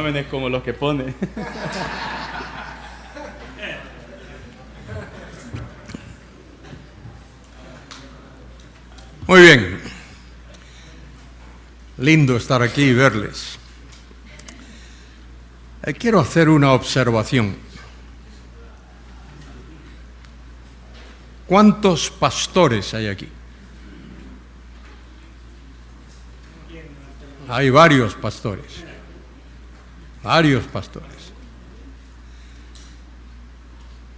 exámenes como los que pone. Muy bien. Lindo estar aquí y verles. Quiero hacer una observación. ¿Cuántos pastores hay aquí? Hay varios pastores. Varios pastores.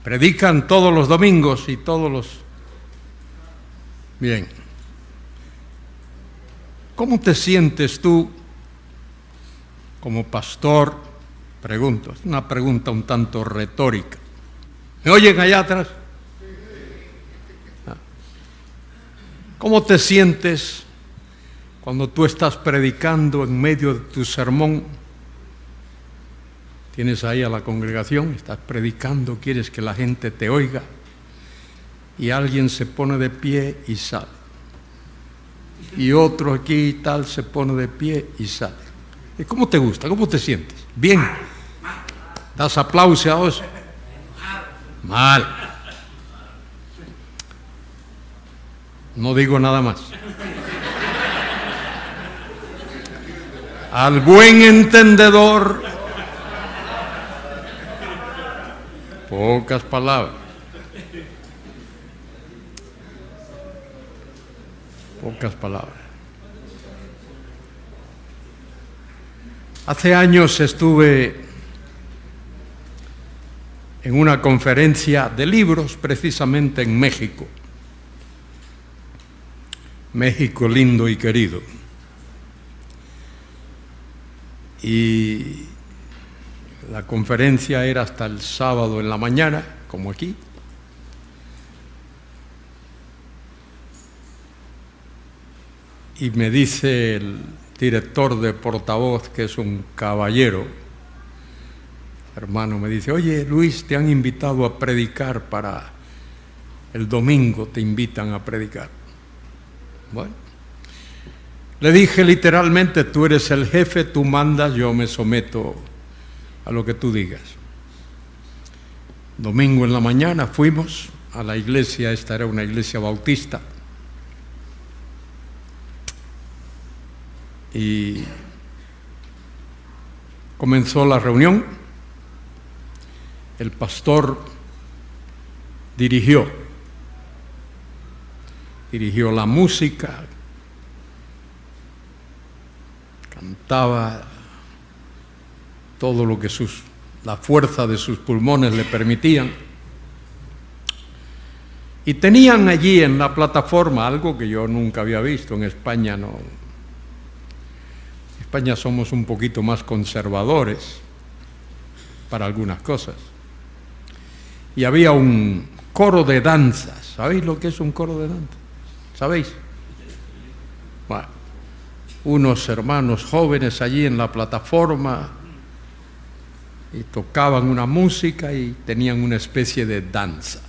Predican todos los domingos y todos los... Bien. ¿Cómo te sientes tú como pastor? Pregunto, es una pregunta un tanto retórica. ¿Me oyen allá atrás? ¿Cómo te sientes cuando tú estás predicando en medio de tu sermón? Tienes ahí a la congregación, estás predicando, quieres que la gente te oiga y alguien se pone de pie y sale. Y otro aquí y tal se pone de pie y sale. ¿Y cómo te gusta? ¿Cómo te sientes? Bien. ¿Das aplausos? Mal. No digo nada más. Al buen entendedor, pocas palabras. Pocas palabras. Hace años estuve en una conferencia de libros, precisamente en México. México lindo y querido. Y la conferencia era hasta el sábado en la mañana, como aquí. Y me dice el director de portavoz, que es un caballero, hermano, me dice: oye, Luis, te han invitado a predicar para el domingo, te invitan a predicar. Bueno, le dije literalmente: tú eres el jefe, tú mandas, yo me someto a lo que tú digas. Domingo en la mañana fuimos a la iglesia, esta era una iglesia bautista, y comenzó la reunión. El pastor dirigió la música, cantaba todo lo que la fuerza de sus pulmones le permitían. Y tenían allí en la plataforma algo que yo nunca había visto. En España no. En España somos un poquito más conservadores para algunas cosas. Y había un coro de danzas. ¿Sabéis lo que es un coro de danzas? ¿Sabéis? Bueno, unos hermanos jóvenes allí en la plataforma y tocaban una música y tenían una especie de danza.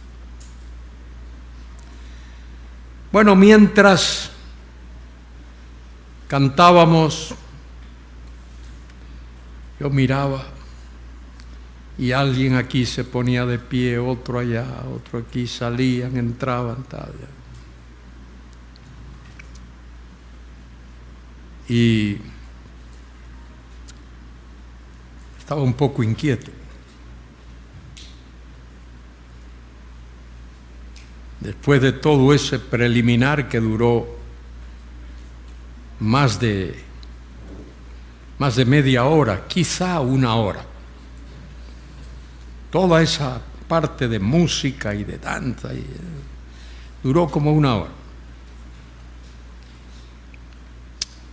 Bueno, mientras cantábamos, yo miraba y alguien aquí se ponía de pie, otro allá, otro aquí, salían, entraban, tal. Y estaba un poco inquieto. Después de todo ese preliminar que duró más de media hora, quizá una hora, toda esa parte de música y de danza duró como una hora.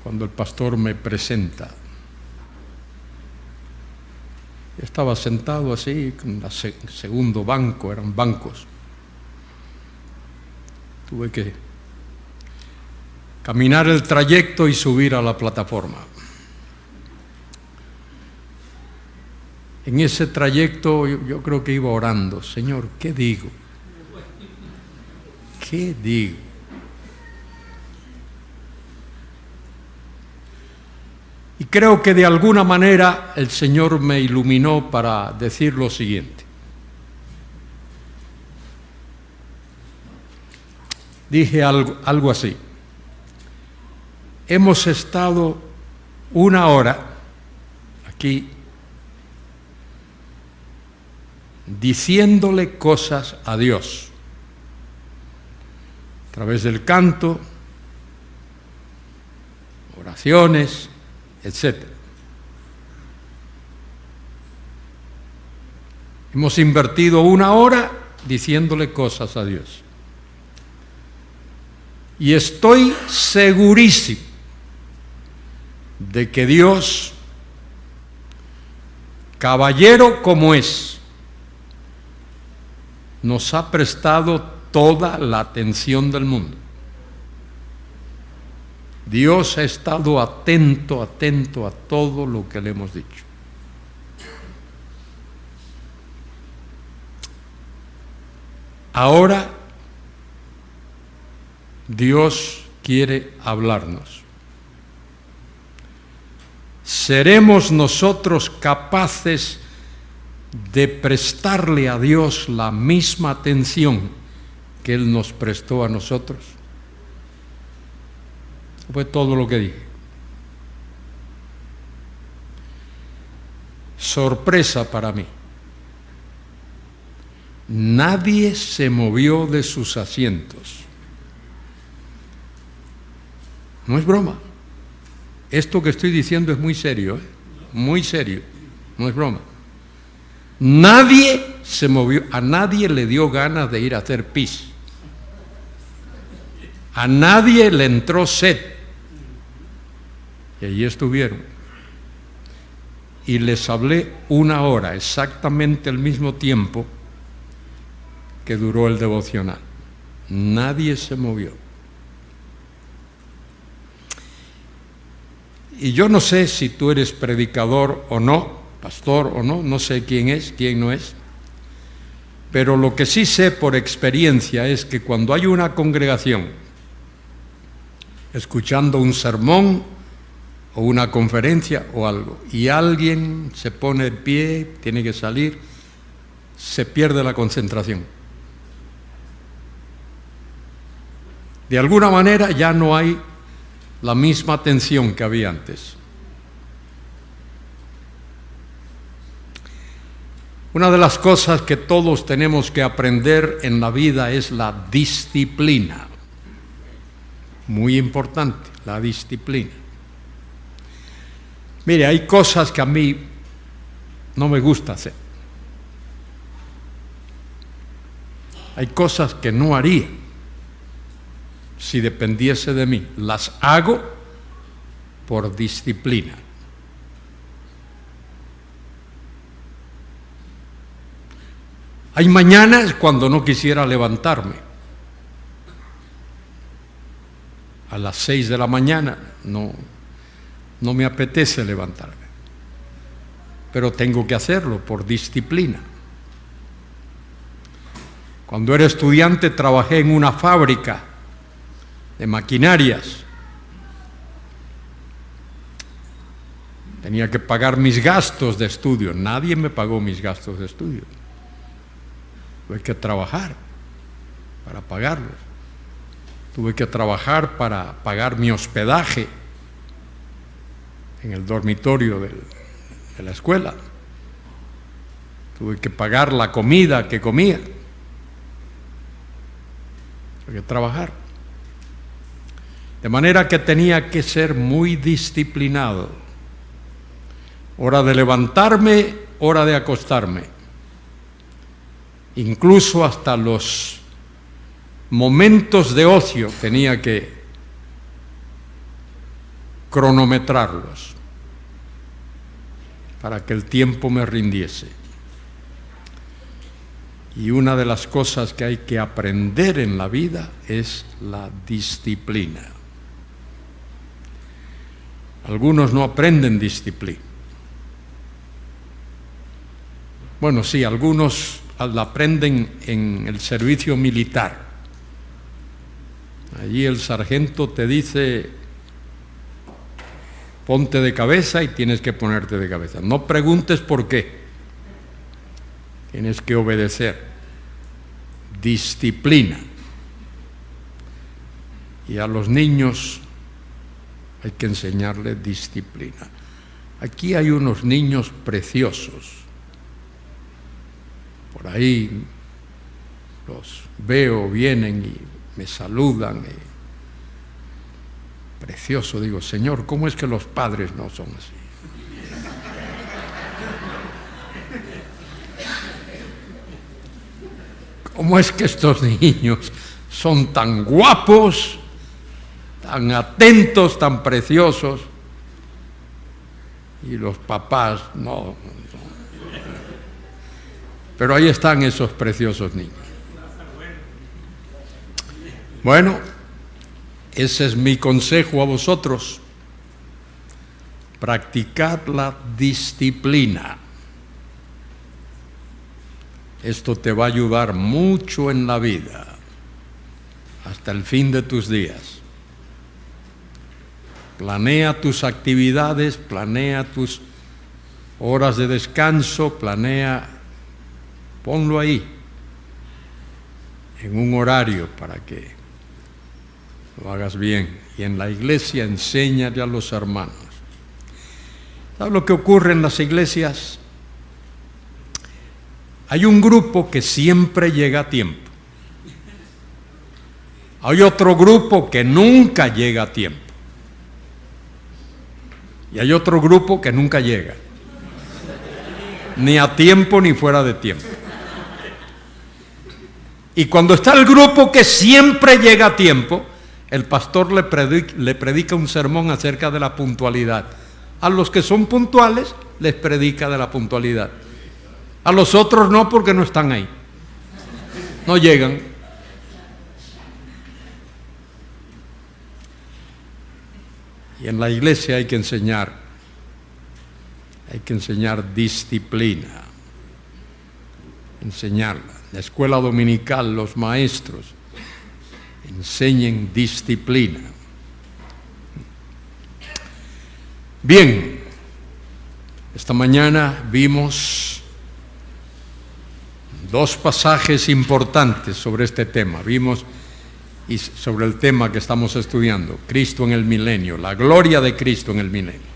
Cuando el pastor me presenta, yo estaba sentado así, en el segundo banco, eran bancos. Tuve que caminar el trayecto y subir a la plataforma. En ese trayecto yo creo que iba orando: Señor, ¿qué digo? ¿Qué digo? Y creo que de alguna manera el Señor me iluminó para decir lo siguiente. Dije algo así. Hemos estado 1 hora aquí diciéndole cosas a Dios a través del canto, oraciones, etc. Hemos invertido 1 hora diciéndole cosas a Dios. Y estoy segurísimo de que Dios, caballero como es, nos ha prestado toda la atención del mundo. Dios ha estado atento a todo lo que le hemos dicho. Ahora Dios quiere hablarnos. ¿Seremos nosotros capaces de prestarle a Dios la misma atención que Él nos prestó a nosotros? Fue todo lo que dije. Sorpresa para mí. Nadie se movió de sus asientos. No es broma. Esto que estoy diciendo es muy serio, muy serio. No es broma. Nadie se movió, a nadie le dio ganas de ir a hacer pis. A nadie le entró sed. Y allí estuvieron. Y les hablé 1 hora, exactamente el mismo tiempo que duró el devocional. Nadie se movió. Y yo no sé si tú eres predicador o no, pastor o no, no sé quién es, quién no es, pero lo que sí sé por experiencia es que cuando hay una congregación escuchando un sermón o una conferencia o algo, y alguien se pone de pie, tiene que salir, se pierde la concentración. De alguna manera ya no hay la misma atención que había antes. Una de las cosas que todos tenemos que aprender en la vida es la disciplina. Muy importante, la disciplina. Mire, hay cosas que a mí no me gusta hacer. Hay cosas que no haría si dependiese de mí. Las hago por disciplina. Hay mañanas cuando no quisiera levantarme. A las 6 de la mañana no me apetece levantarme. Pero tengo que hacerlo por disciplina. Cuando era estudiante trabajé en una fábrica de maquinarias. Tenía que pagar mis gastos de estudio. Nadie me pagó mis gastos de estudio. Tuve que trabajar para pagarlos. Tuve que trabajar para pagar mi hospedaje en el dormitorio de la escuela. Tuve que pagar la comida que comía. Tuve que trabajar. De manera que tenía que ser muy disciplinado. Hora de levantarme, hora de acostarme. Incluso hasta los momentos de ocio tenía que cronometrarlos para que el tiempo me rindiese. Y una de las cosas que hay que aprender en la vida es la disciplina. Algunos no aprenden disciplina. Bueno, sí, algunos la aprenden en el servicio militar. Allí el sargento te dice: Ponte de cabeza y tienes que ponerte de cabeza. No preguntes por qué. Tienes que obedecer. Disciplina. Y a los niños hay que enseñarles disciplina. Aquí hay unos niños preciosos. Por ahí los veo, vienen y me saludan. Precioso, digo, Señor, ¿cómo es que los padres no son así? ¿Cómo es que estos niños son tan guapos, tan atentos, tan preciosos? Y los papás no. Pero ahí están esos preciosos niños. Bueno, ese es mi consejo a vosotros. Practicad la disciplina. Esto te va a ayudar mucho en la vida, hasta el fin de tus días. Planea tus actividades, planea tus horas de descanso, ponlo ahí, en un horario para que lo hagas bien. Y en la iglesia enséñale a los hermanos. ¿Sabes lo que ocurre en las iglesias? Hay un grupo que siempre llega a tiempo. Hay otro grupo que nunca llega a tiempo. Y hay otro grupo que nunca llega. Ni a tiempo ni fuera de tiempo. Y cuando está el grupo que siempre llega a tiempo, el pastor le predica un sermón acerca de la puntualidad. A los que son puntuales les predica de la puntualidad. A los otros no, porque no están ahí. No llegan. Y en la iglesia hay que enseñar disciplina. Enseñarla. En la escuela dominical los maestros enseñen disciplina. Bien, esta mañana vimos dos pasajes importantes sobre este tema. Vimos y sobre el tema que estamos estudiando, Cristo en el milenio, la gloria de Cristo en el milenio.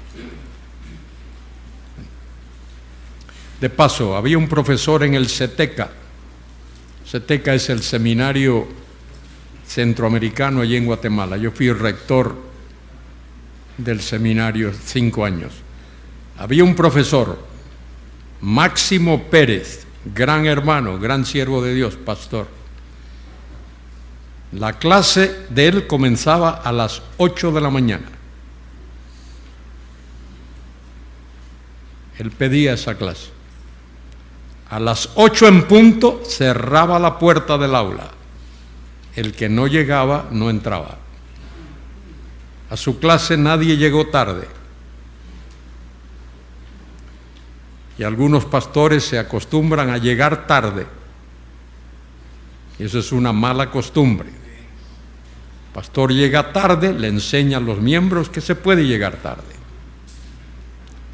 De paso, había un profesor en el CETECA. CETECA es el Seminario Centroamericano allí en Guatemala. Yo fui rector del seminario 5 años. Había un profesor, Máximo Pérez, gran hermano, gran siervo de Dios, pastor. La clase de él comenzaba a las 8 de la mañana. Él pedía esa clase. A las 8 en punto cerraba la puerta del aula. El que no llegaba no entraba. A su clase nadie llegó tarde. Y algunos pastores se acostumbran a llegar tarde. Y eso es una mala costumbre. El pastor llega tarde, le enseña a los miembros que se puede llegar tarde.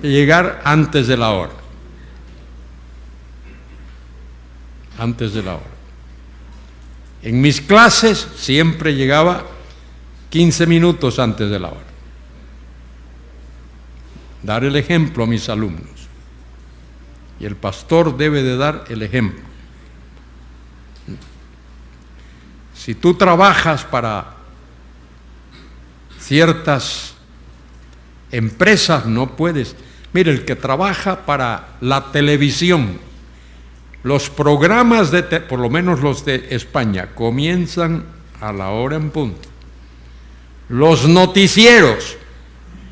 Y llegar antes de la hora. Antes de la hora. En mis clases siempre llegaba 15 minutos antes de la hora. Dar el ejemplo a mis alumnos. Y el pastor debe de dar el ejemplo. Si tú trabajas para ciertas empresas, no puedes. Mire, el que trabaja para la televisión, los programas por lo menos los de España, comienzan a la hora en punto. Los noticieros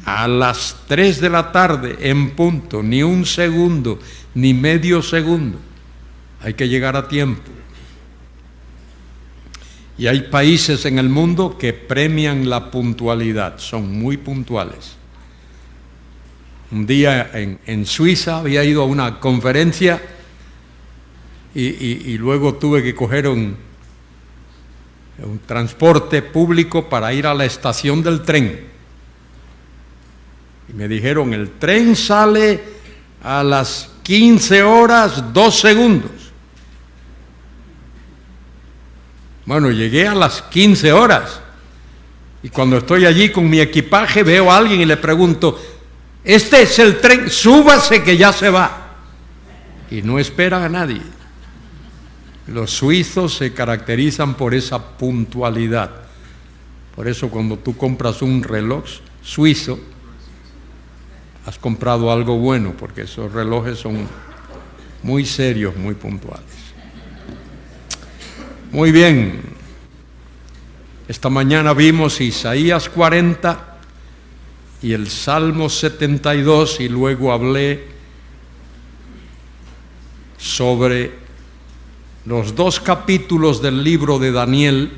a las 3 de la tarde en punto, ni un segundo, ni medio segundo. Hay que llegar a tiempo. Y hay países en el mundo que premian la puntualidad, son muy puntuales. Un día en Suiza había ido a una conferencia y luego tuve que coger un transporte público para ir a la estación del tren. Y me dijeron, el tren sale a las 15 horas 2 segundos. Bueno, llegué a las 15 horas. Y cuando estoy allí con mi equipaje, veo a alguien y le pregunto, este es el tren, súbase que ya se va. Y no espera a nadie. Los suizos se caracterizan por esa puntualidad. Por eso cuando tú compras un reloj suizo, has comprado algo bueno, porque esos relojes son muy serios, muy puntuales. Muy bien. Esta mañana vimos Isaías 40 y el Salmo 72 y luego hablé sobre los 2 capítulos del libro de Daniel,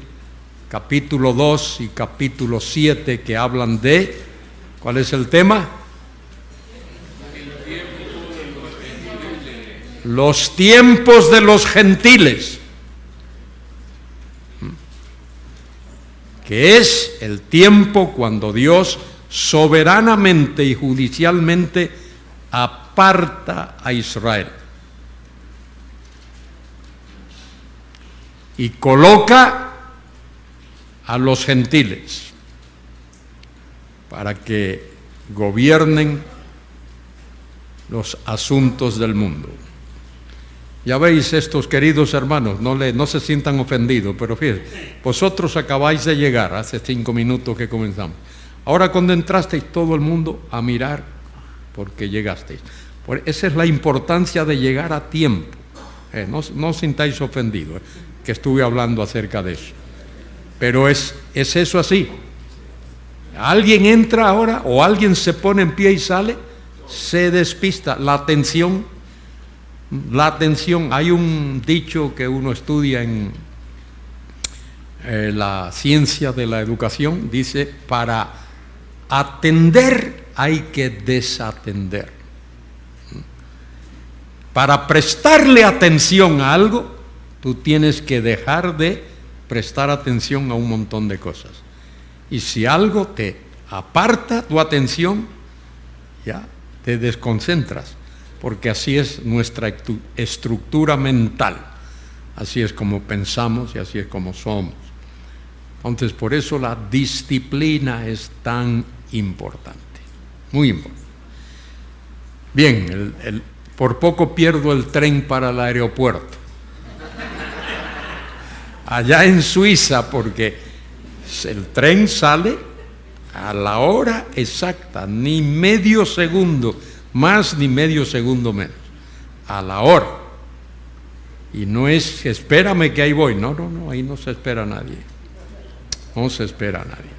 capítulo 2 y capítulo 7, que hablan de, ¿cuál es el tema? Los tiempos de los gentiles, que es el tiempo cuando Dios soberanamente y judicialmente aparta a Israel y coloca a los gentiles para que gobiernen los asuntos del mundo. Ya veis, estos queridos hermanos, no se sientan ofendidos, pero fíjense, vosotros acabáis de llegar hace 5 minutos que comenzamos. Ahora cuando entrasteis todo el mundo a mirar porque llegasteis. Esa es la importancia de llegar a tiempo. No os sintáis ofendidos, que estuve hablando acerca de eso. Pero es eso así. Alguien entra ahora o alguien se pone en pie y sale, se despista. La atención, hay un dicho que uno estudia en la ciencia de la educación, dice, para atender hay que desatender. Para prestarle atención a algo, tú tienes que dejar de prestar atención a un montón de cosas. Y si algo te aparta tu atención, ya te desconcentras, porque así es nuestra estructura mental, así es como pensamos y así es como somos. Entonces, por eso la disciplina es tan importante, muy importante. Bien, por poco pierdo el tren para el aeropuerto. Allá en Suiza, porque el tren sale a la hora exacta, ni medio segundo más ni medio segundo menos, a la hora. Y no es, espérame que ahí voy, no, ahí no se espera a nadie, no se espera a nadie.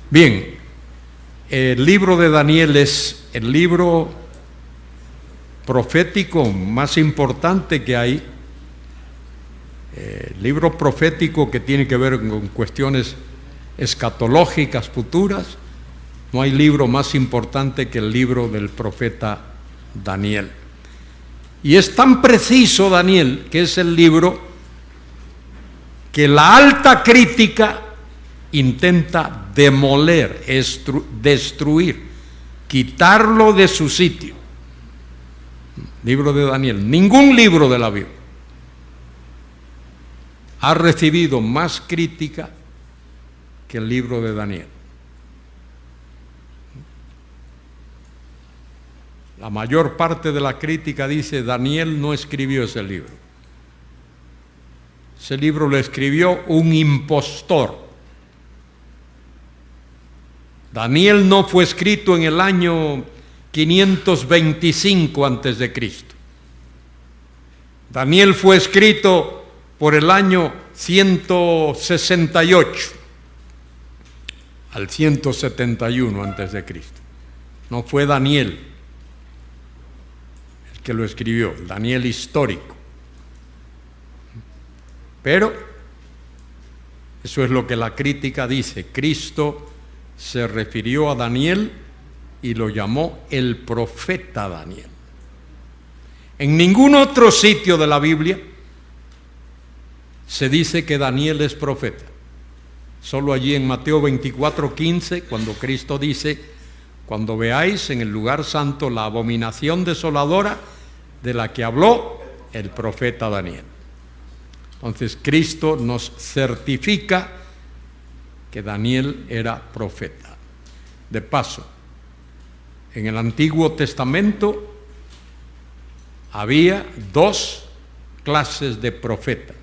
Bien, el libro de Daniel es el libro profético más importante que hay, libro profético que tiene que ver con cuestiones escatológicas futuras. No hay libro más importante que el libro del profeta Daniel. Y es tan preciso Daniel, que es el libro que la alta crítica intenta demoler, destruir, quitarlo de su sitio. Libro de Daniel. Ningún libro de la Biblia ha recibido más crítica que el libro de Daniel. La mayor parte de la crítica dice, Daniel no escribió ese libro. Ese libro lo escribió un impostor. Daniel no fue escrito en el año 525 antes de Cristo. Daniel fue escrito por el año 168 al 171 antes de Cristo. No fue Daniel el que lo escribió, Daniel histórico. Pero eso es lo que la crítica dice. Cristo se refirió a Daniel y lo llamó el profeta Daniel. En ningún otro sitio de la Biblia se dice que Daniel es profeta. Solo allí en Mateo 24:15, cuando Cristo dice, cuando veáis en el lugar santo la abominación desoladora de la que habló el profeta Daniel. Entonces Cristo nos certifica que Daniel era profeta. De paso, en el Antiguo Testamento había dos clases de profetas.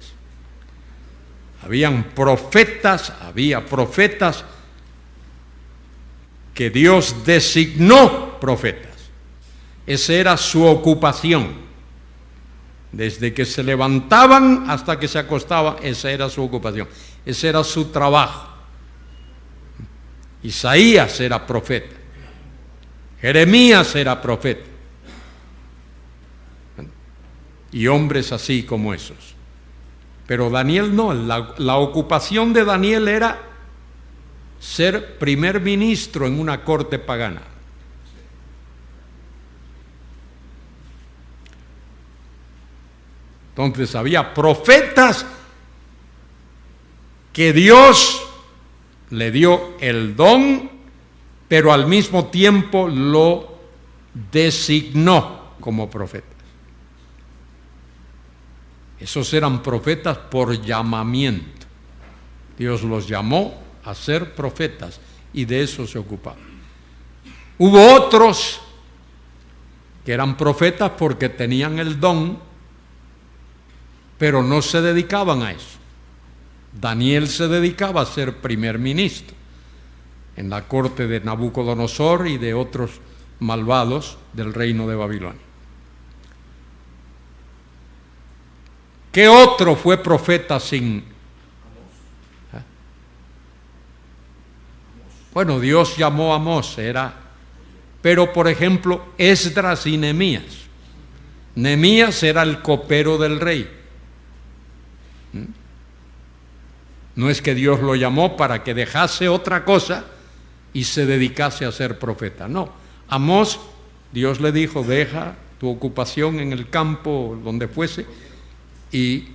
Había profetas que Dios designó profetas. Esa era su ocupación. Desde que se levantaban hasta que se acostaban, esa era su ocupación. Ese era su trabajo. Isaías era profeta. Jeremías era profeta. Y hombres así como esos. Pero Daniel no. La ocupación de Daniel era ser primer ministro en una corte pagana. Entonces había profetas que Dios le dio el don, pero al mismo tiempo lo designó como profetas. Esos eran profetas por llamamiento. Dios los llamó a ser profetas y de eso se ocupaban. Hubo otros que eran profetas porque tenían el don, pero no se dedicaban a eso. Daniel se dedicaba a ser primer ministro en la corte de Nabucodonosor y de otros malvados del reino de Babilonia. ¿Qué otro fue profeta sin? Bueno, Dios llamó a Amós, pero por ejemplo, Esdras y Nehemías. Nehemías era el copero del rey. No es que Dios lo llamó para que dejase otra cosa y se dedicase a ser profeta. No, Amós, Dios le dijo, deja tu ocupación en el campo, donde fuese, y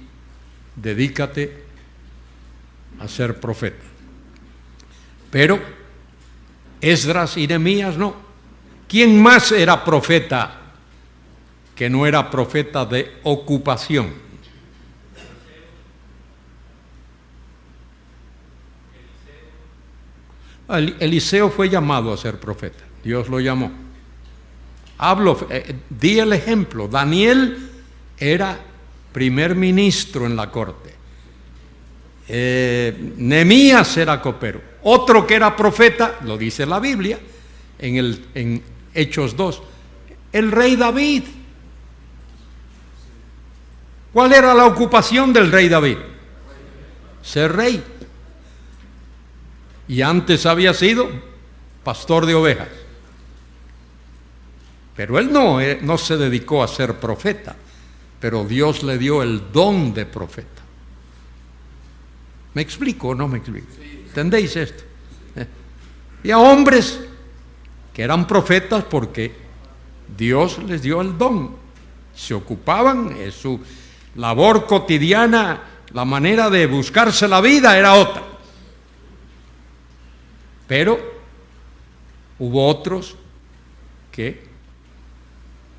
dedícate a ser profeta. Pero Esdras y Nehemías no. ¿Quién más era profeta que no era profeta de ocupación? Eliseo fue llamado a ser profeta, Dios lo llamó. Di el ejemplo. Daniel era primer ministro en la corte. Nehemías era copero. Otro que era profeta, lo dice la Biblia, en Hechos 2, el rey David. ¿Cuál era la ocupación del rey David? Ser rey. Y antes había sido pastor de ovejas. Pero él no se dedicó a ser profeta, pero Dios le dio el don de profeta. ¿Me explico o no me explico? ¿Entendéis esto? Y a hombres que eran profetas porque Dios les dio el don. Se ocupaban, su labor cotidiana, la manera de buscarse la vida era otra. Pero hubo otros que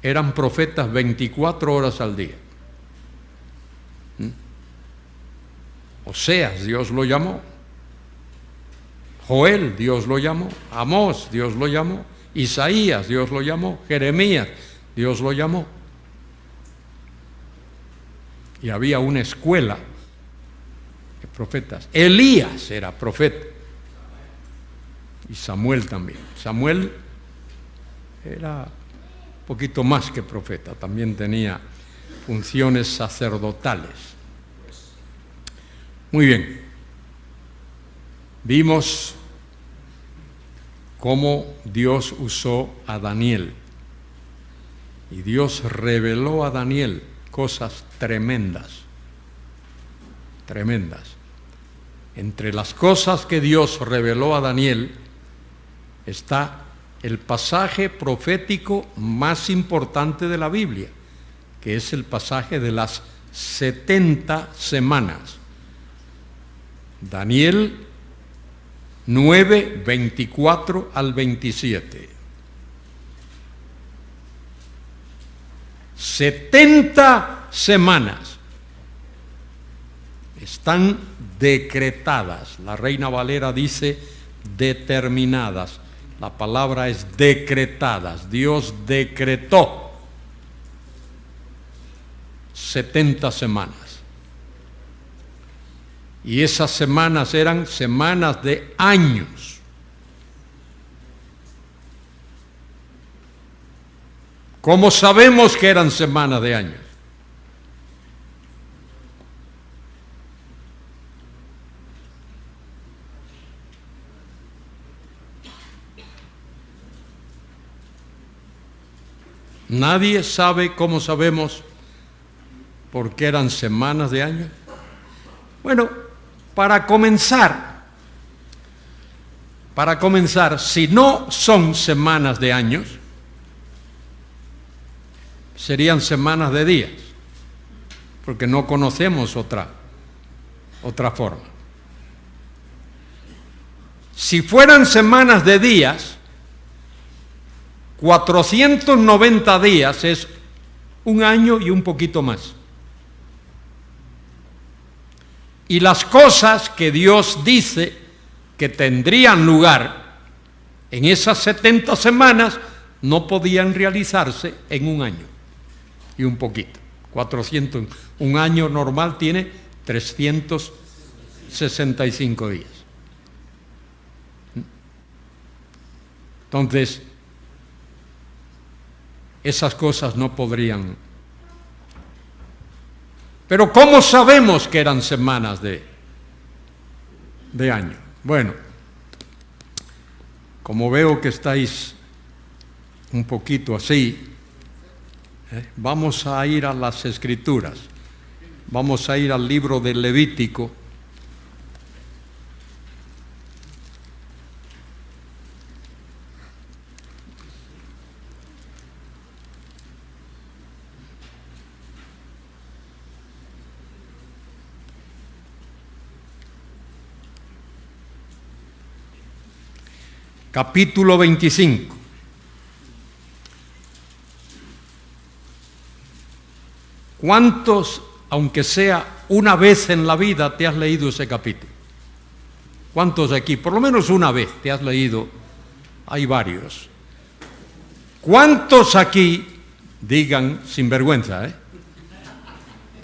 eran profetas 24 horas al día. Oseas, Dios lo llamó. Joel, Dios lo llamó. Amós, Dios lo llamó. Isaías, Dios lo llamó. Jeremías, Dios lo llamó. Y había una escuela de profetas. Elías era profeta. Y Samuel también. Samuel era un poquito más que profeta, también tenía funciones sacerdotales. Muy bien. Vimos cómo Dios usó a Daniel. Y Dios reveló a Daniel cosas tremendas. Tremendas. Entre las cosas que Dios reveló a Daniel está el pasaje profético más importante de la Biblia, que es el pasaje de las 70 semanas. Daniel 9, 24 al 27. 70 semanas están decretadas. La Reina Valera dice determinadas. La palabra es decretadas. Dios decretó 70 semanas. Y esas semanas eran semanas de años. ¿Cómo sabemos que eran semanas de años? Nadie sabe cómo sabemos por qué eran semanas de años. Bueno, para comenzar, si no son semanas de años, serían semanas de días, porque no conocemos otra forma. Si fueran semanas de días, 490 días es un año y un poquito más. Y las cosas que Dios dice que tendrían lugar en esas 70 semanas no podían realizarse en un año y un poquito. 400, un año normal tiene 365 días. Entonces, esas cosas no podrían. Pero ¿cómo sabemos que eran semanas de año? Bueno, como veo que estáis un poquito así, vamos a ir a las Escrituras. Vamos a ir al libro del Levítico. Capítulo 25. ¿Cuántos, aunque sea una vez en la vida, te has leído ese capítulo? ¿Cuántos de aquí? Por lo menos una vez te has leído. Hay varios. ¿Cuántos aquí, digan sin vergüenza,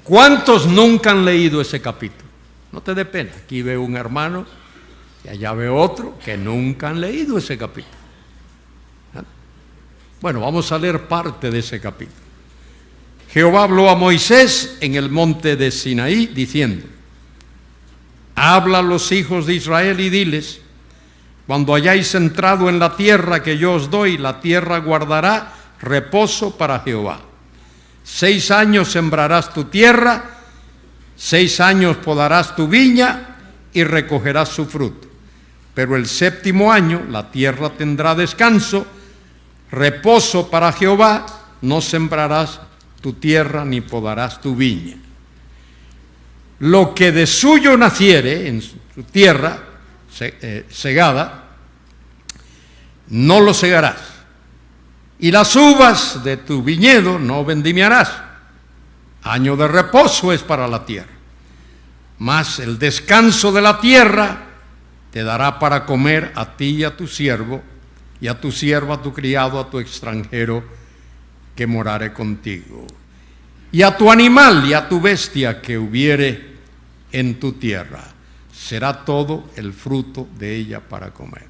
cuántos nunca han leído ese capítulo? No te dé pena. Aquí veo un hermano y allá veo otro que nunca han leído ese capítulo. Bueno, vamos a leer parte de ese capítulo. Jehová habló a Moisés en el monte de Sinaí, diciendo: habla a los hijos de Israel y diles: cuando hayáis entrado en la tierra que yo os doy, la tierra guardará reposo para Jehová. 6 años sembrarás tu tierra, 6 años podarás tu viña y recogerás su fruto. Pero el 7º año la tierra tendrá descanso, reposo para Jehová, no sembrarás tu tierra ni podarás tu viña. Lo que de suyo naciere en su tierra segada, no lo segarás, y las uvas de tu viñedo no vendimiarás. Año de reposo es para la tierra. Mas el descanso de la tierra te dará para comer a ti y a tu siervo, y a tu siervo, a tu criado, a tu extranjero que morare contigo, y a tu animal y a tu bestia que hubiere en tu tierra. Será todo el fruto de ella para comer.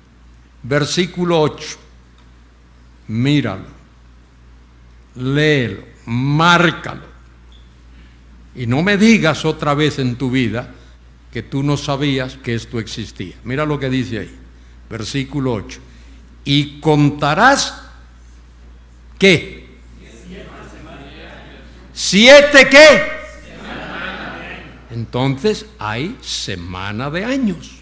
Versículo 8. Míralo, léelo, márcalo. Y no me digas otra vez en tu vida que tú no sabías que esto existía. Mira lo que dice ahí, versículo 8. Y contarás, ¿qué? 7 ¿qué? Entonces hay semana de años.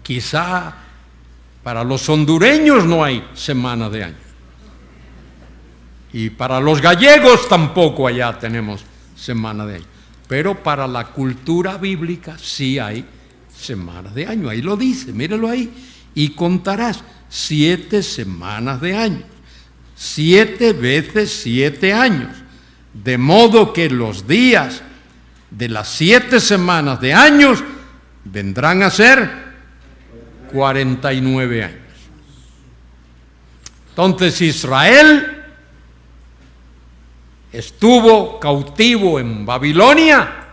Quizá para los hondureños no hay semana de años. Y para los gallegos tampoco allá tenemos semana de año. Pero para la cultura bíblica sí hay semana de año. Ahí lo dice, míralo ahí. Y contarás 7 semanas de año. 7 veces 7 años, de modo que los días de las 7 semanas de años vendrán a ser 49 años. Entonces Israel estuvo cautivo en Babilonia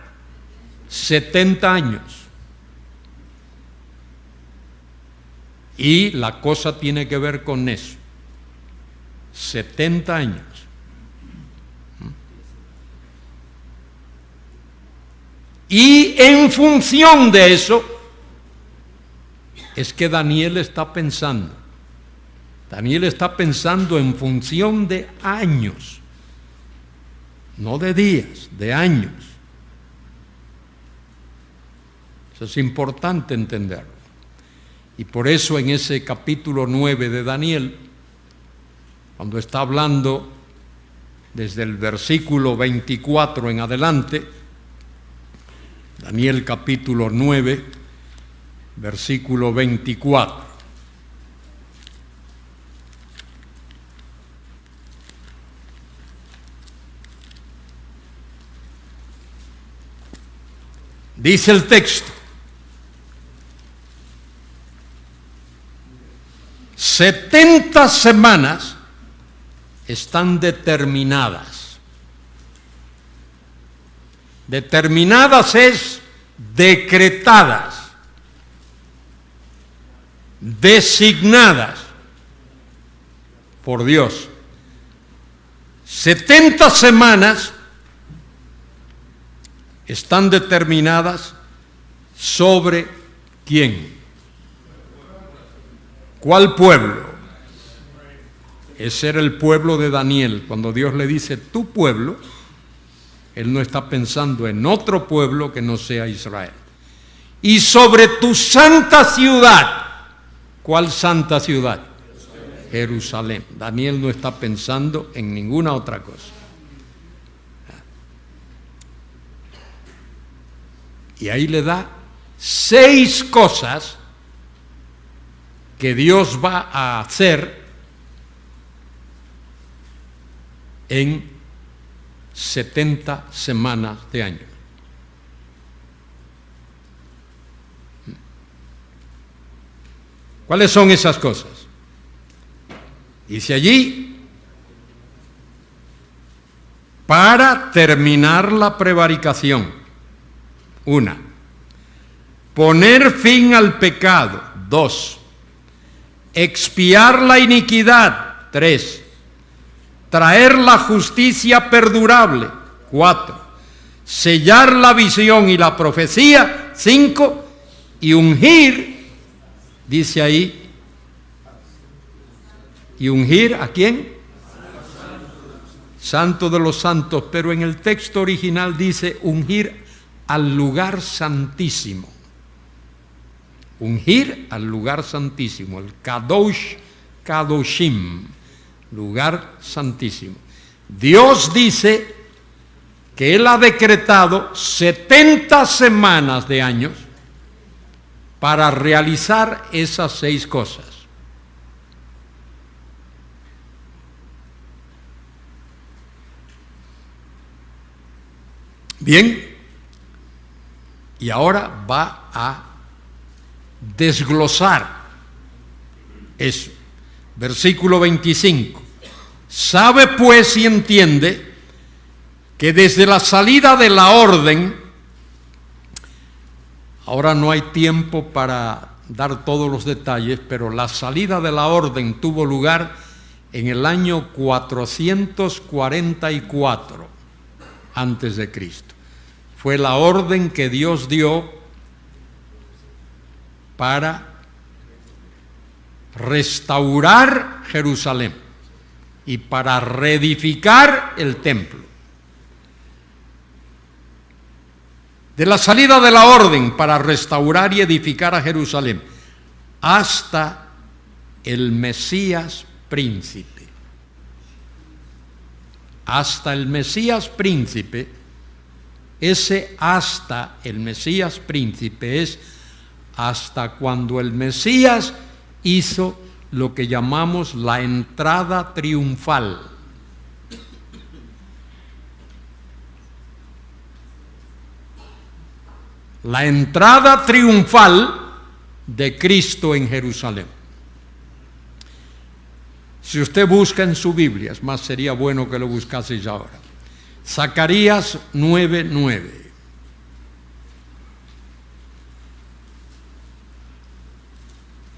70 años. Y la cosa tiene que ver con eso. 70 años. Y en función de eso es que Daniel está pensando. Daniel está pensando en función de años, no de días, de años. Eso es importante entenderlo. Y por eso en ese capítulo 9 de Daniel, cuando está hablando desde el versículo 24 en adelante, Daniel capítulo 9, versículo 24. Dice el texto: 70 semanas están determinadas. Determinadas es decretadas, designadas por Dios. 70 semanas están determinadas sobre ¿quién? ¿Cuál pueblo? Ese era el pueblo de Daniel. Cuando Dios le dice tu pueblo, Él no está pensando en otro pueblo que no sea Israel. Y sobre tu santa ciudad. ¿Cuál santa ciudad? Jerusalén. Daniel no está pensando en ninguna otra cosa. Y ahí le da 6 cosas que Dios va a hacer en 70 semanas de año. ¿Cuáles son esas cosas? Dice allí: para terminar la prevaricación, 1. Poner fin al pecado, 2. Expiar la iniquidad, 3. Traer la justicia perdurable, 4. Sellar la visión y la profecía, 5. Y ungir, dice ahí, ¿y ungir a quién? Santo de los santos, pero en el texto original dice ungir al lugar santísimo. Ungir al lugar santísimo, el Kadosh Kadoshim, lugar santísimo. Dios dice que Él ha decretado 70 semanas de años para realizar esas 6 cosas. Bien, y ahora va a desglosar eso. Versículo 25. Sabe pues y entiende que desde la salida de la orden, ahora no hay tiempo para dar todos los detalles, pero la salida de la orden tuvo lugar en el año 444 antes de Cristo. Fue la orden que Dios dio para restaurar Jerusalén y para reedificar el templo. De la salida de la orden para restaurar y edificar a Jerusalén hasta el Mesías príncipe. Hasta el Mesías príncipe, ese hasta el Mesías príncipe es hasta cuando el Mesías hizo lo que llamamos la entrada triunfal. La entrada triunfal de Cristo en Jerusalén. Si usted busca en su Biblia, es más, sería bueno que lo buscase ya ahora. Zacarías 9:9.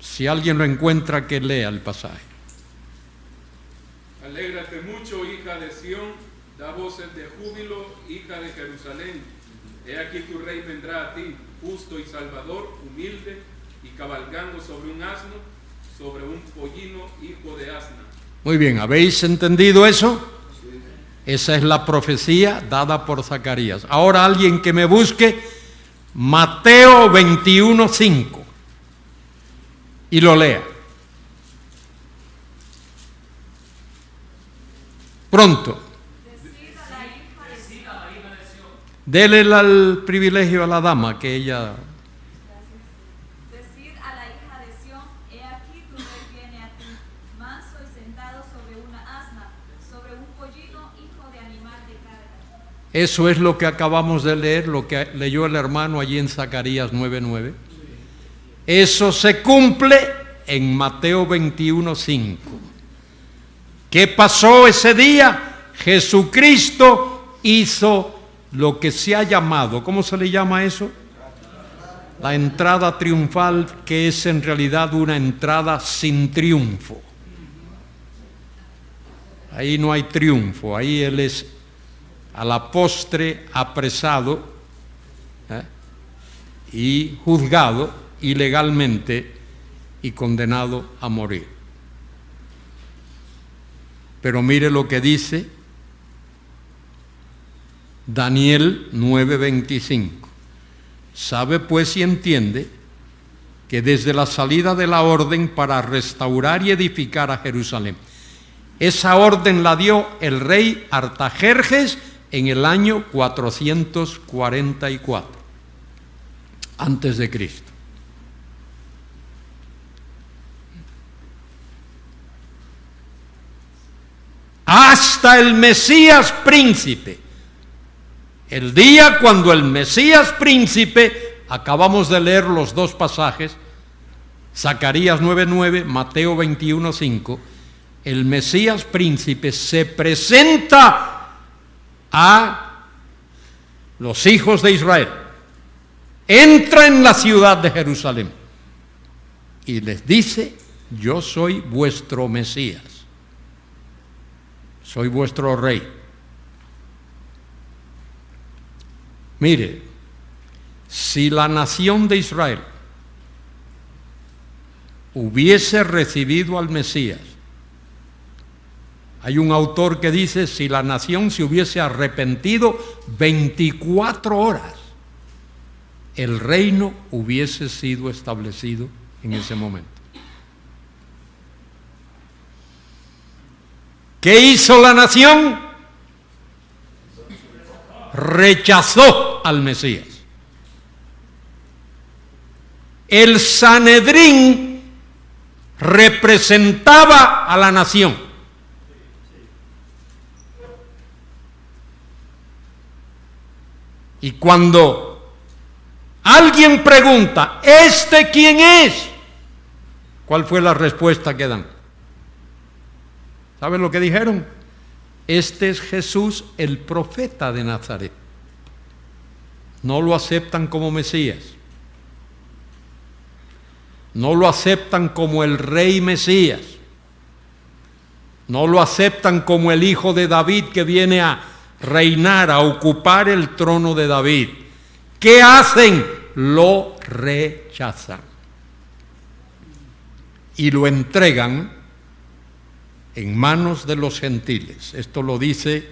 Si alguien lo encuentra, que lea el pasaje. Alégrate mucho, hija de Sión, da voces de júbilo, hija de Jerusalén. He aquí tu rey vendrá a ti, justo y salvador, humilde y cabalgando sobre un asno, sobre un pollino, hijo de asna. Muy bien, ¿habéis entendido eso? Esa es la profecía dada por Zacarías. Ahora alguien que me busque Mateo 21:5 y lo lea. Pronto. Dele el privilegio a la dama que ella... Decid a la hija de Sión, he aquí tu rey viene a ti, manso y sentado sobre una asna, sobre un pollino, hijo de animal de carga. Eso es lo que acabamos de leer, lo que leyó el hermano allí en Zacarías 9:9. Eso se cumple en Mateo 21:5. ¿Qué pasó ese día? Jesucristo hizo lo que se ha llamado, ¿cómo se le llama eso? La entrada triunfal, que es en realidad una entrada sin triunfo. Ahí no hay triunfo, ahí Él es a la postre apresado y juzgado ilegalmente y condenado a morir. Pero mire lo que dice Daniel 9:25. Sabe pues y entiende que desde la salida de la orden para restaurar y edificar a Jerusalén, esa orden la dio el rey Artajerjes en el año 444 antes de Cristo. Hasta el Mesías príncipe. El día cuando el Mesías príncipe, acabamos de leer los dos pasajes, Zacarías 9:9, Mateo 21:5, el Mesías príncipe se presenta a los hijos de Israel, entra en la ciudad de Jerusalén y les dice: yo soy vuestro Mesías, soy vuestro rey. Mire, si la nación de Israel hubiese recibido al Mesías, hay un autor que dice, si la nación se hubiese arrepentido 24 horas, el reino hubiese sido establecido en ese momento. ¿Qué hizo la nación? Rechazó al Mesías. El Sanedrín representaba a la nación. Y cuando alguien pregunta, ¿este quién es? ¿Cuál fue la respuesta que dan? ¿Saben lo que dijeron? Este es Jesús, el profeta de Nazaret. No lo aceptan como Mesías. No lo aceptan como el rey Mesías. No lo aceptan como el hijo de David que viene a reinar, a ocupar el trono de David. ¿Qué hacen? Lo rechazan. Y lo entregan en manos de los gentiles. Esto lo dice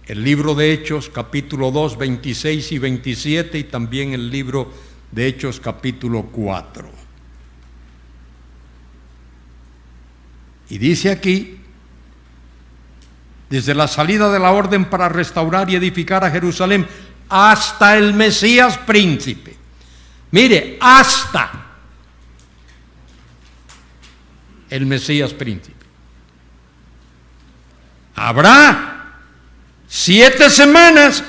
el libro de Hechos, capítulo 2, 26 y 27, y también el libro de Hechos, capítulo 4. Y dice aquí, desde la salida de la orden para restaurar y edificar a Jerusalén, hasta el Mesías príncipe. Mire, hasta. el Mesías príncipe. Habrá 7 semanas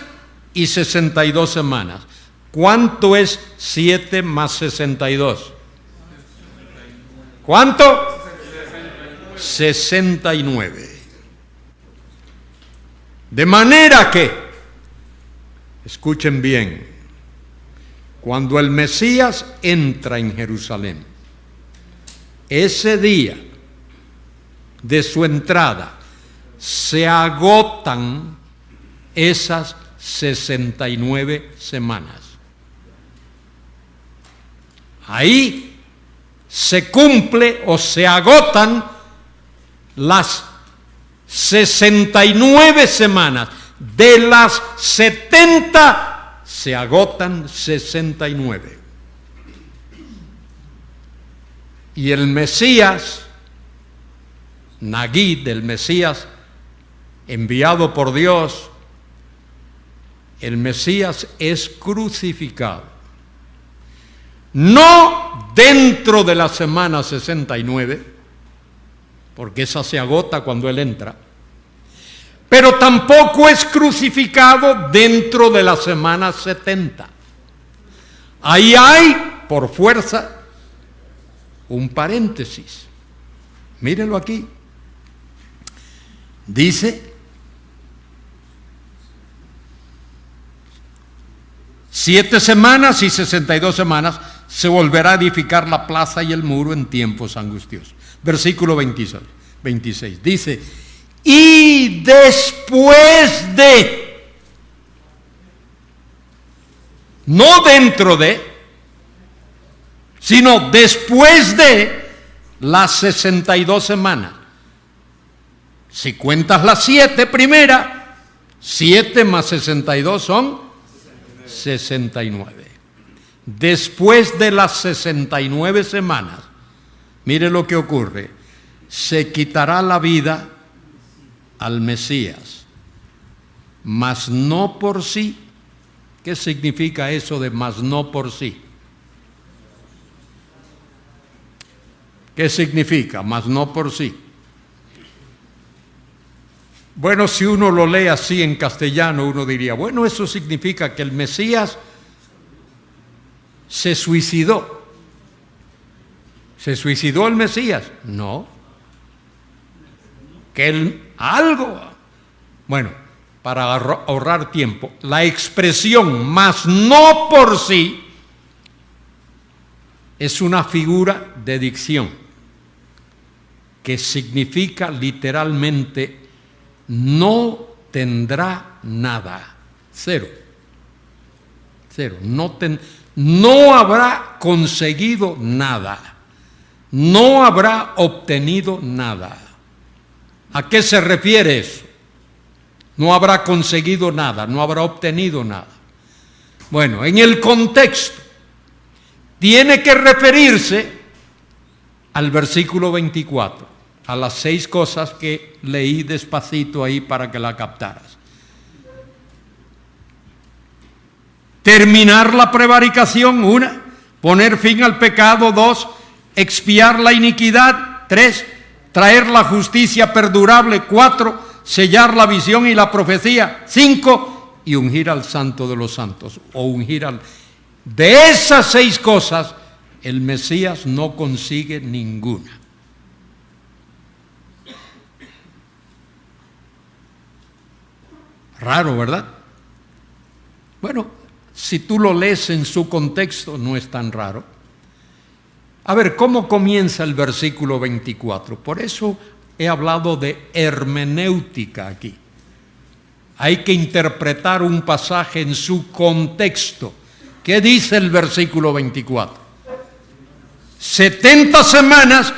y 62 semanas. ¿Cuánto es 7 más 62? ¿Cuánto? 69. De manera que, escuchen bien, cuando el Mesías entra en Jerusalén, ese día de su entrada se agotan esas 69 semanas. Ahí se cumple o se agotan las 69 semanas. De las 70 se agotan 69. Y el Mesías, Nagid, el Mesías enviado por Dios, el Mesías es crucificado. No dentro de la semana 69, porque esa se agota cuando Él entra, pero tampoco es crucificado dentro de la semana 70. Ahí hay, por fuerza, un paréntesis. Mírenlo aquí. Dice: 7 semanas y 62 semanas se volverá a edificar la plaza y el muro en tiempos angustiosos. Versículo 26. Dice: y después de, no dentro de, sino después de las 62 semanas. Si cuentas las 7 primeras, 7 más 62 son 69. Después de las 69 semanas, mire lo que ocurre: se quitará la vida al Mesías, mas no por sí. ¿Qué significa eso de mas no por sí? ¿Qué significa mas no por sí? Bueno, si uno lo lee así en castellano, uno diría, bueno, eso significa que el Mesías se suicidó. ¿Se suicidó el Mesías? No. Que él algo. Bueno, para ahorrar tiempo, la expresión mas no por sí es una figura de dicción que significa literalmente no tendrá nada. Cero. No habrá conseguido nada. No habrá obtenido nada. ¿A qué se refiere eso? No habrá conseguido nada, no habrá obtenido nada. Bueno, en el contexto tiene que referirse al versículo 24, a las 6 cosas que leí despacito ahí para que la captaras. Terminar la prevaricación, 1. Poner fin al pecado, 2. Expiar la iniquidad, 3. Traer la justicia perdurable, 4. Sellar la visión y la profecía, 5. Y ungir al santo de los santos, o ungir al... De esas 6 cosas, el Mesías no consigue ninguna. Raro, ¿verdad? Bueno, si tú lo lees en su contexto, no es tan raro. A ver, ¿cómo comienza el versículo 24? Por eso he hablado de hermenéutica aquí. Hay que interpretar un pasaje en su contexto. ¿Qué dice el versículo 24? 70 semanas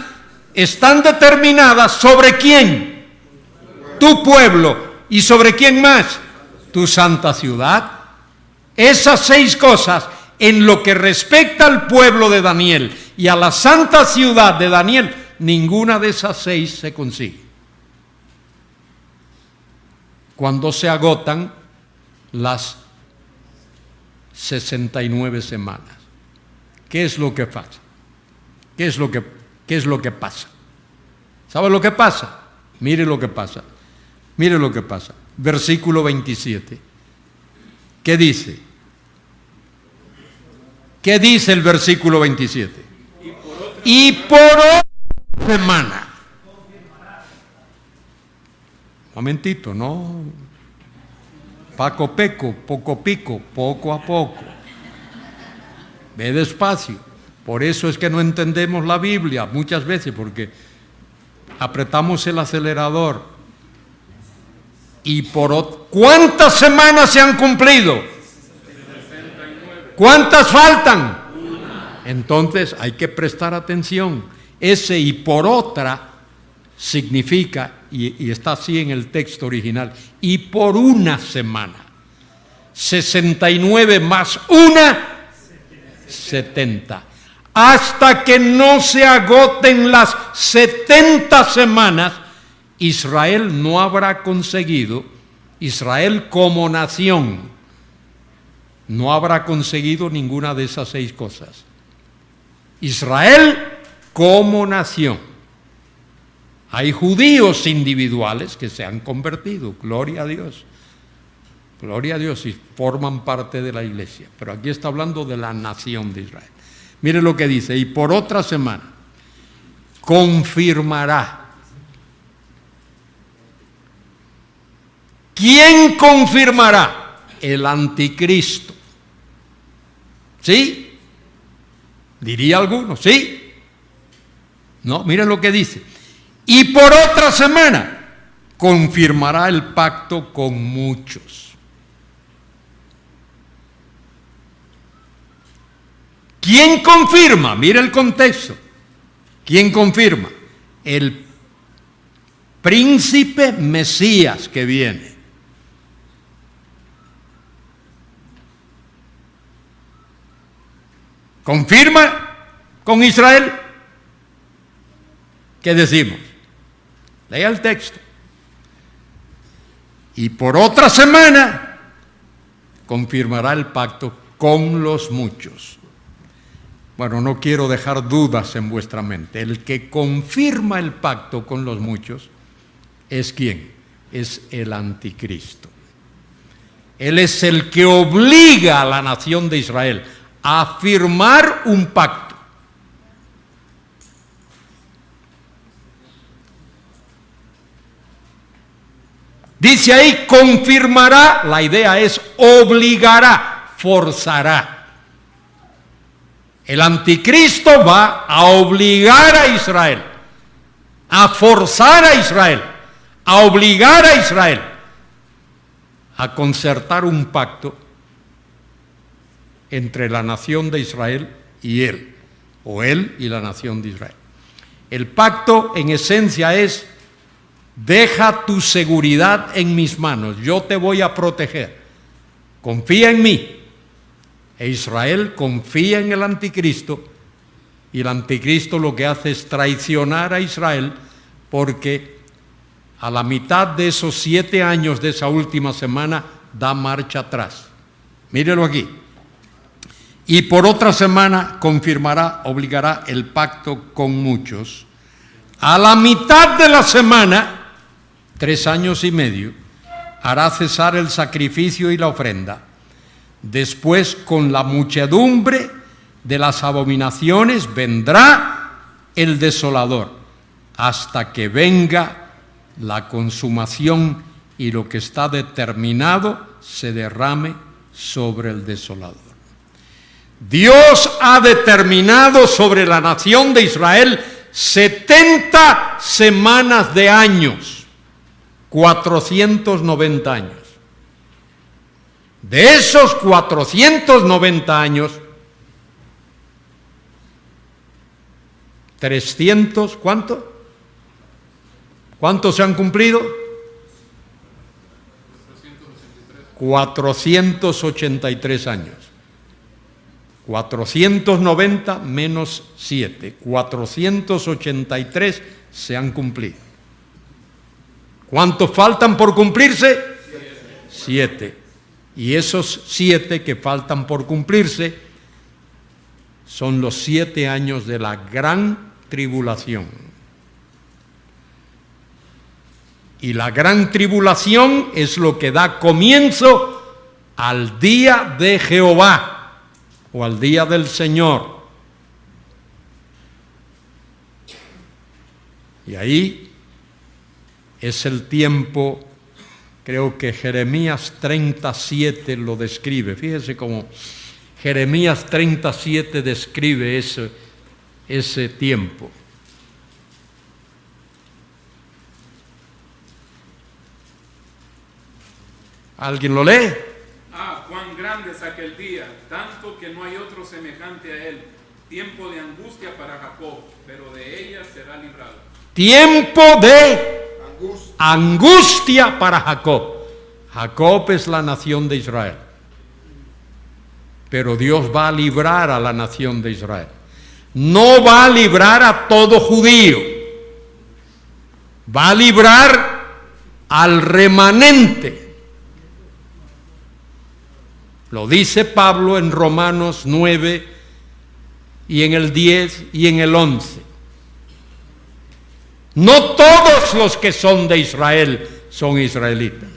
están determinadas sobre quién, tu pueblo, y sobre quién más, tu santa ciudad. Esas 6 cosas, en lo que respecta al pueblo de Daniel y a la santa ciudad de Daniel, ninguna de esas 6 se consigue. Cuando se agotan las 69 semanas. ¿Qué es lo que pasa? ¿Qué es lo que pasa? ¿Sabe lo que pasa? Mire lo que pasa. Mire lo que pasa. Versículo 27. ¿Qué dice? ¿Qué dice el versículo 27? Y por otra semana. Momentito, no. Paco peco, poco pico, poco a poco. Ve despacio. Por eso es que no entendemos la Biblia muchas veces, porque apretamos el acelerador. Y ¿cuántas semanas se han cumplido? ¿Cuántas faltan? Entonces hay que prestar atención. Ese y por otra significa, y está así en el texto original, y por una semana. 69 más una, 70. Hasta que no se agoten las 70 semanas, Israel no habrá conseguido, Israel como nación, no habrá conseguido ninguna de esas 6 cosas. Israel como nación. Hay judíos individuales que se han convertido, gloria a Dios. Gloria a Dios, y forman parte de la iglesia. Pero aquí está hablando de la nación de Israel. Mire lo que dice, y por otra semana confirmará. ¿Quién confirmará? El anticristo. ¿Sí? Diría alguno, ¿sí? No, mire lo que dice. Y por otra semana confirmará el pacto con muchos. ¿Quién confirma? Mire el contexto. ¿Quién confirma? El príncipe Mesías que viene. ¿Confirma con Israel? ¿Qué decimos? Lea el texto. Y por otra semana confirmará el pacto con los muchos. Bueno, no quiero dejar dudas en vuestra mente. El que confirma el pacto con los muchos es ¿quién? Es el anticristo. Él es el que obliga a la nación de Israel a firmar un pacto. Dice ahí, confirmará, la idea es obligará, forzará. El anticristo va a obligar a Israel, a forzar a Israel, a obligar a Israel a concertar un pacto entre la nación de Israel y él, o él y la nación de Israel. El pacto en esencia es: deja tu seguridad en mis manos, yo te voy a proteger, confía en mí. E Israel confía en el anticristo, y el anticristo lo que hace es traicionar a Israel, porque a la mitad de esos 7 años de esa última semana da marcha atrás. Mírelo aquí. Y por otra semana confirmará, obligará el pacto con muchos. A la mitad de la semana, 3 años y medio, hará cesar el sacrificio y la ofrenda. Después, con la muchedumbre de las abominaciones, vendrá el desolador, hasta que venga la consumación y lo que está determinado se derrame sobre el desolador. Dios ha determinado sobre la nación de Israel 70 semanas de años, 490 años. De esos 490 años, 300, ¿cuánto? ¿Cuántos se han cumplido? 483 años. 490 menos 7, 483 se han cumplido. ¿Cuántos faltan por cumplirse? 7. Y esos 7 que faltan por cumplirse son los 7 años de la gran tribulación. Y la gran tribulación es lo que da comienzo al día de Jehová o al día del Señor. Y ahí es el tiempo, creo que Jeremías 37 lo describe. Fíjese cómo Jeremías 37 describe ese tiempo. ¿Alguien lo lee? Ah, cuán grande es aquel día, tanto que no hay otro semejante a él. Tiempo de angustia para Jacob, pero de ella será librado. Tiempo de angustia para Jacob. Jacob es la nación de Israel. Pero Dios va a librar a la nación de Israel. No va a librar a todo judío. Va a librar al remanente. Lo dice Pablo en Romanos 9 y en el 10 y en el 11. No todos los que son de Israel son israelitas.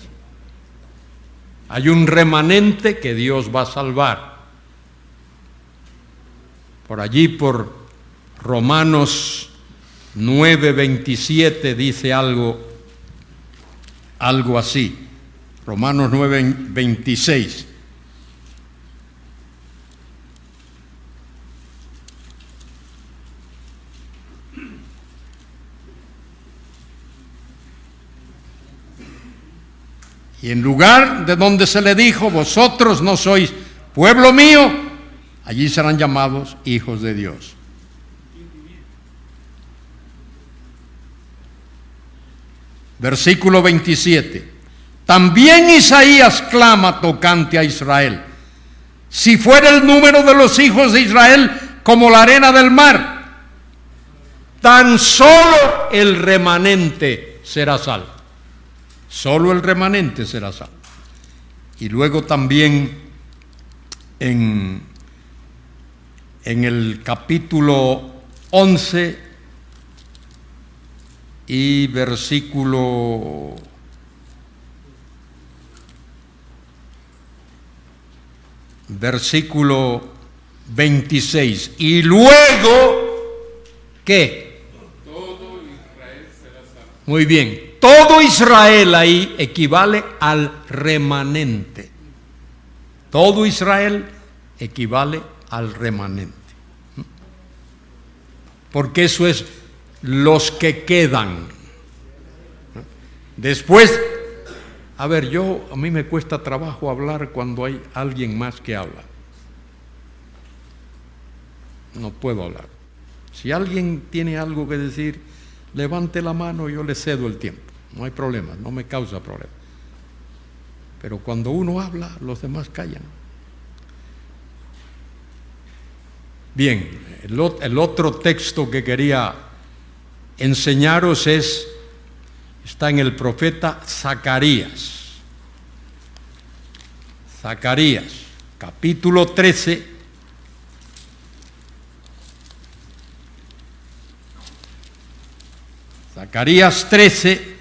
Hay un remanente que Dios va a salvar. Por allí, por Romanos 9:27 dice algo así. Romanos 9:26. Y en lugar de donde se le dijo, vosotros no sois pueblo mío, allí serán llamados hijos de Dios. Versículo 27. También Isaías clama tocante a Israel. Si fuera el número de los hijos de Israel como la arena del mar, tan solo el remanente será salvo. Solo el remanente será salvo. Y luego también en el capítulo 11 y versículo 26. Y luego, ¿qué? Todo Israel será salvo. Muy bien. Todo Israel ahí equivale al remanente. Todo Israel equivale al remanente. Porque eso es los que quedan. Después, a mí me cuesta trabajo hablar cuando hay alguien más que habla. No puedo hablar. Si alguien tiene algo que decir, levante la mano y yo le cedo el tiempo. No hay problema, no me causa problema. Pero cuando uno habla, los demás callan. Bien, el otro texto que quería enseñaros está en el profeta Zacarías. Zacarías, capítulo 13. Zacarías 13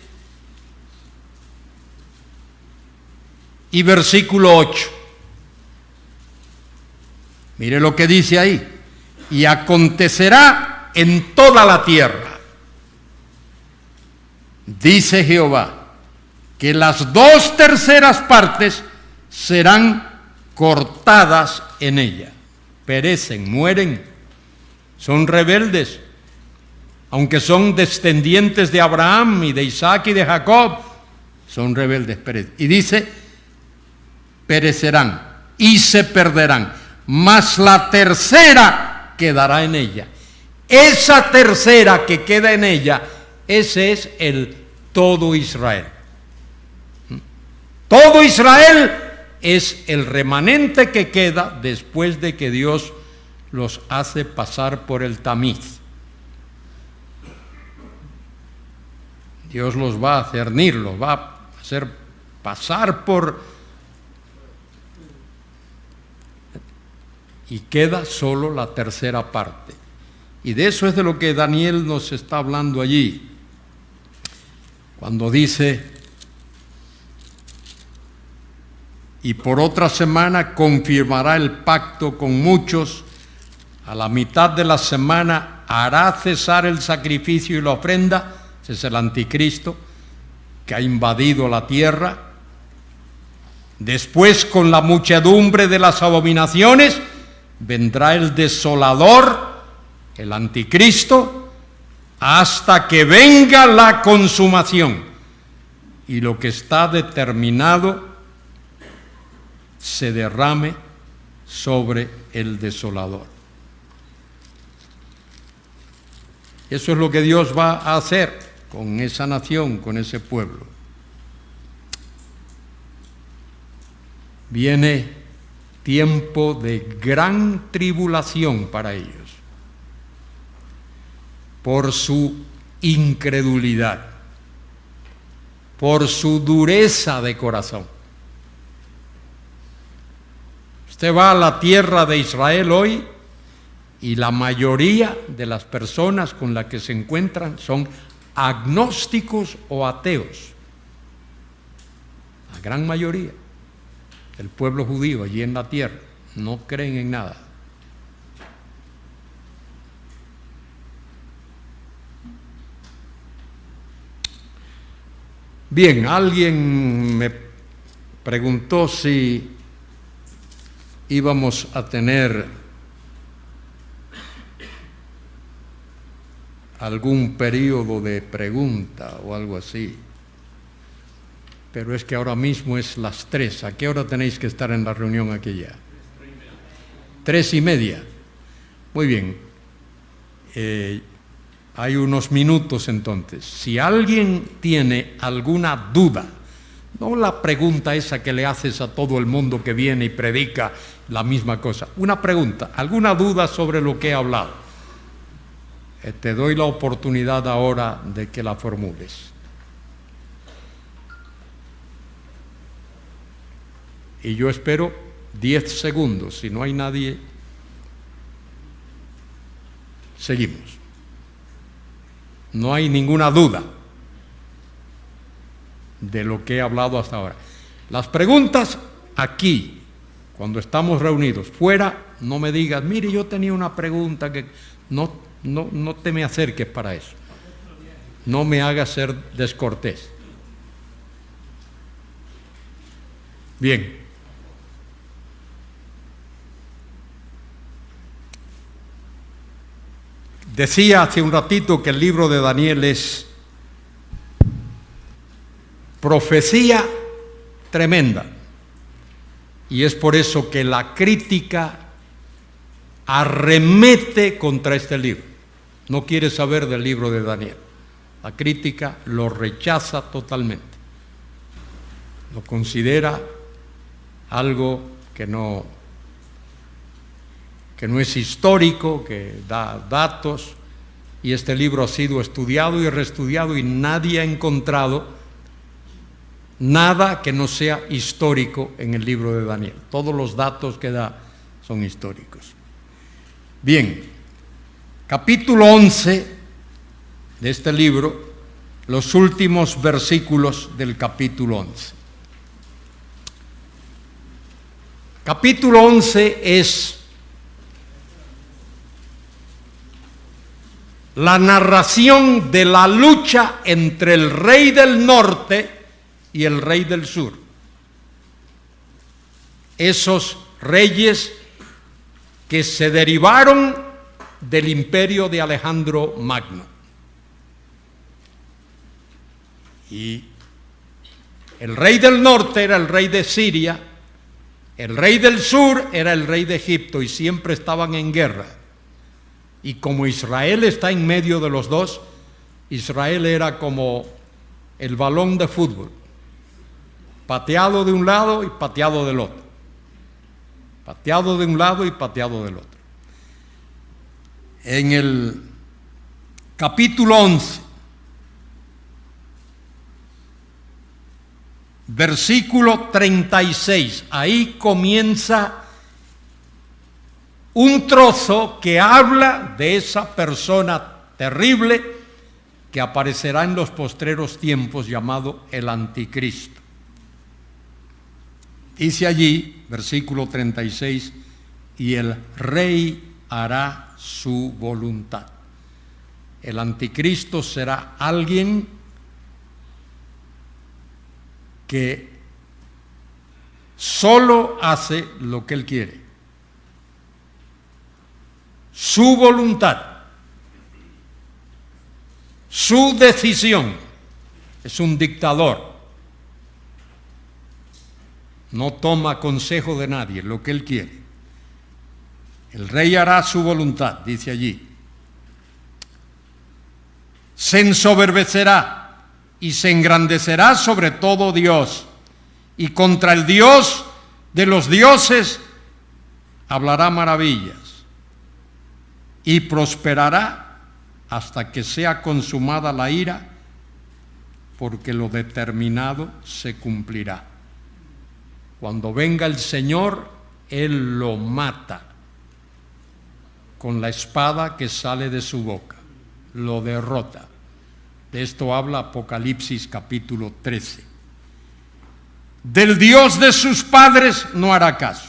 y versículo 8. Mire lo que dice ahí. Y acontecerá en toda la tierra, dice Jehová, que las 2/3 partes serán cortadas en ella. Perecen, mueren, son rebeldes. Aunque son descendientes de Abraham y de Isaac y de Jacob, son rebeldes. Y dice, perecerán y se perderán, mas la tercera quedará en ella. Esa tercera que queda en ella, ese es el todo Israel. Todo Israel es el remanente que queda después de que Dios los hace pasar por el tamiz. Dios los va a cernir, los va a hacer pasar por... Y queda solo la tercera parte. Y de eso es de lo que Daniel nos está hablando allí. cuando dice: y por otra semana confirmará el pacto con muchos, a la mitad de la semana hará cesar el sacrificio y la ofrenda. Ese es el anticristo que ha invadido la tierra. Después, con la muchedumbre de las abominaciones, vendrá el desolador, el anticristo, hasta que venga la consumación y lo que está determinado se derrame sobre el desolador. Eso es lo que Dios va a hacer con esa nación, con ese pueblo. Viene tiempo de gran tribulación para ellos por su incredulidad, por su dureza de corazón. Usted va a la tierra de Israel hoy y la mayoría de las personas con las que se encuentran son agnósticos o ateos. La gran mayoría del pueblo judío allí en la tierra no creen en nada. Bien, alguien me preguntó si íbamos a tener algún periodo de pregunta o algo así. Pero es que ahora mismo es las 3. ¿A qué hora tenéis que estar en la reunión aquella? 3:30. Muy bien. Hay unos minutos entonces. Si alguien tiene alguna duda, no la pregunta esa que le haces a todo el mundo que viene y predica la misma cosa, una pregunta, alguna duda sobre lo que he hablado, te doy la oportunidad ahora de que la formules. Y yo espero 10 segundos. Si no hay nadie, seguimos. No hay ninguna duda de lo que he hablado hasta ahora. Las preguntas aquí, cuando estamos reunidos. Fuera, no me digas: mire, yo tenía una pregunta que... No te me acerques para eso. No me hagas ser descortés. Bien. Decía hace un ratito que el libro de Daniel es profecía tremenda. Y es por eso que la crítica arremete contra este libro. No quiere saber del libro de Daniel. La crítica lo rechaza totalmente. Lo considera algo que no es histórico, que da datos, y este libro ha sido estudiado y reestudiado y nadie ha encontrado nada que no sea histórico en el libro de Daniel. Todos los datos que da son históricos. Bien, capítulo 11 de este libro, los últimos versículos del capítulo 11. Capítulo 11 es la narración de la lucha entre el rey del norte y el rey del sur. Esos reyes que se derivaron del imperio de Alejandro Magno. Y el rey del norte era el rey de Siria, el rey del sur era el rey de Egipto, y siempre estaban en guerra. Y como Israel está en medio de los dos, Israel era como el balón de fútbol, pateado de un lado y pateado del otro. Pateado de un lado y pateado del otro. En el capítulo 11, versículo 36, ahí comienza un trozo que habla de esa persona terrible que aparecerá en los postreros tiempos, llamado el Anticristo. Dice allí, versículo 36, y el rey hará su voluntad. El Anticristo será alguien que solo hace lo que él quiere. Su voluntad, su decisión. Es un dictador. No toma consejo de nadie, lo que él quiere. El rey hará su voluntad, dice allí. Se ensoberbecerá y se engrandecerá sobre todo Dios, y contra el Dios de los dioses hablará maravillas, y prosperará hasta que sea consumada la ira, porque lo determinado se cumplirá. Cuando venga el Señor, Él lo mata con la espada que sale de su boca, lo derrota. De esto habla Apocalipsis capítulo 13. Del Dios de sus padres no hará caso,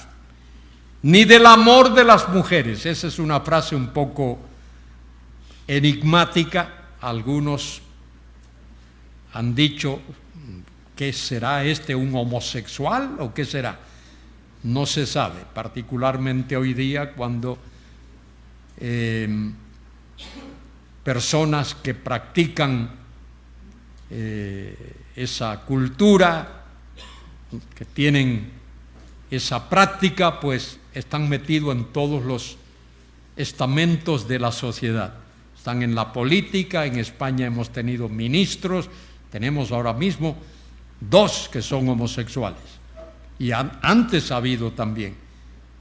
ni del amor de las mujeres. Esa es una frase un poco enigmática. Algunos han dicho, ¿qué será este, un homosexual o qué será? No se sabe, particularmente hoy día cuando personas que practican esa cultura, que tienen esa práctica, pues están metidos en todos los estamentos de la sociedad. Están en la política. En España hemos tenido ministros, tenemos ahora mismo 2 que son homosexuales, y antes ha habido también,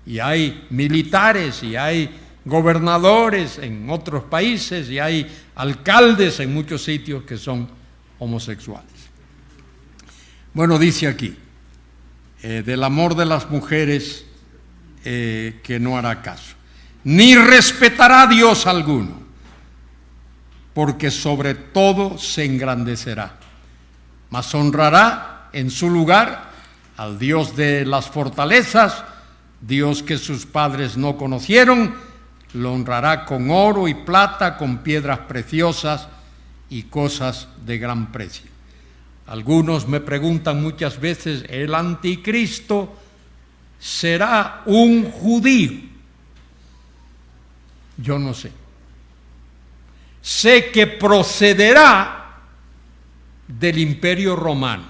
y hay militares, y hay gobernadores en otros países, y hay alcaldes en muchos sitios que son homosexuales. Bueno, dice aquí, del amor de las mujeres que no hará caso, ni respetará a Dios alguno, porque sobre todo se engrandecerá, mas honrará en su lugar al Dios de las fortalezas, Dios que sus padres no conocieron. Lo honrará con oro y plata, con piedras preciosas y cosas de gran precio. Algunos me preguntan muchas veces, ¿el Anticristo será un judío? Yo no sé. Sé que procederá del Imperio Romano,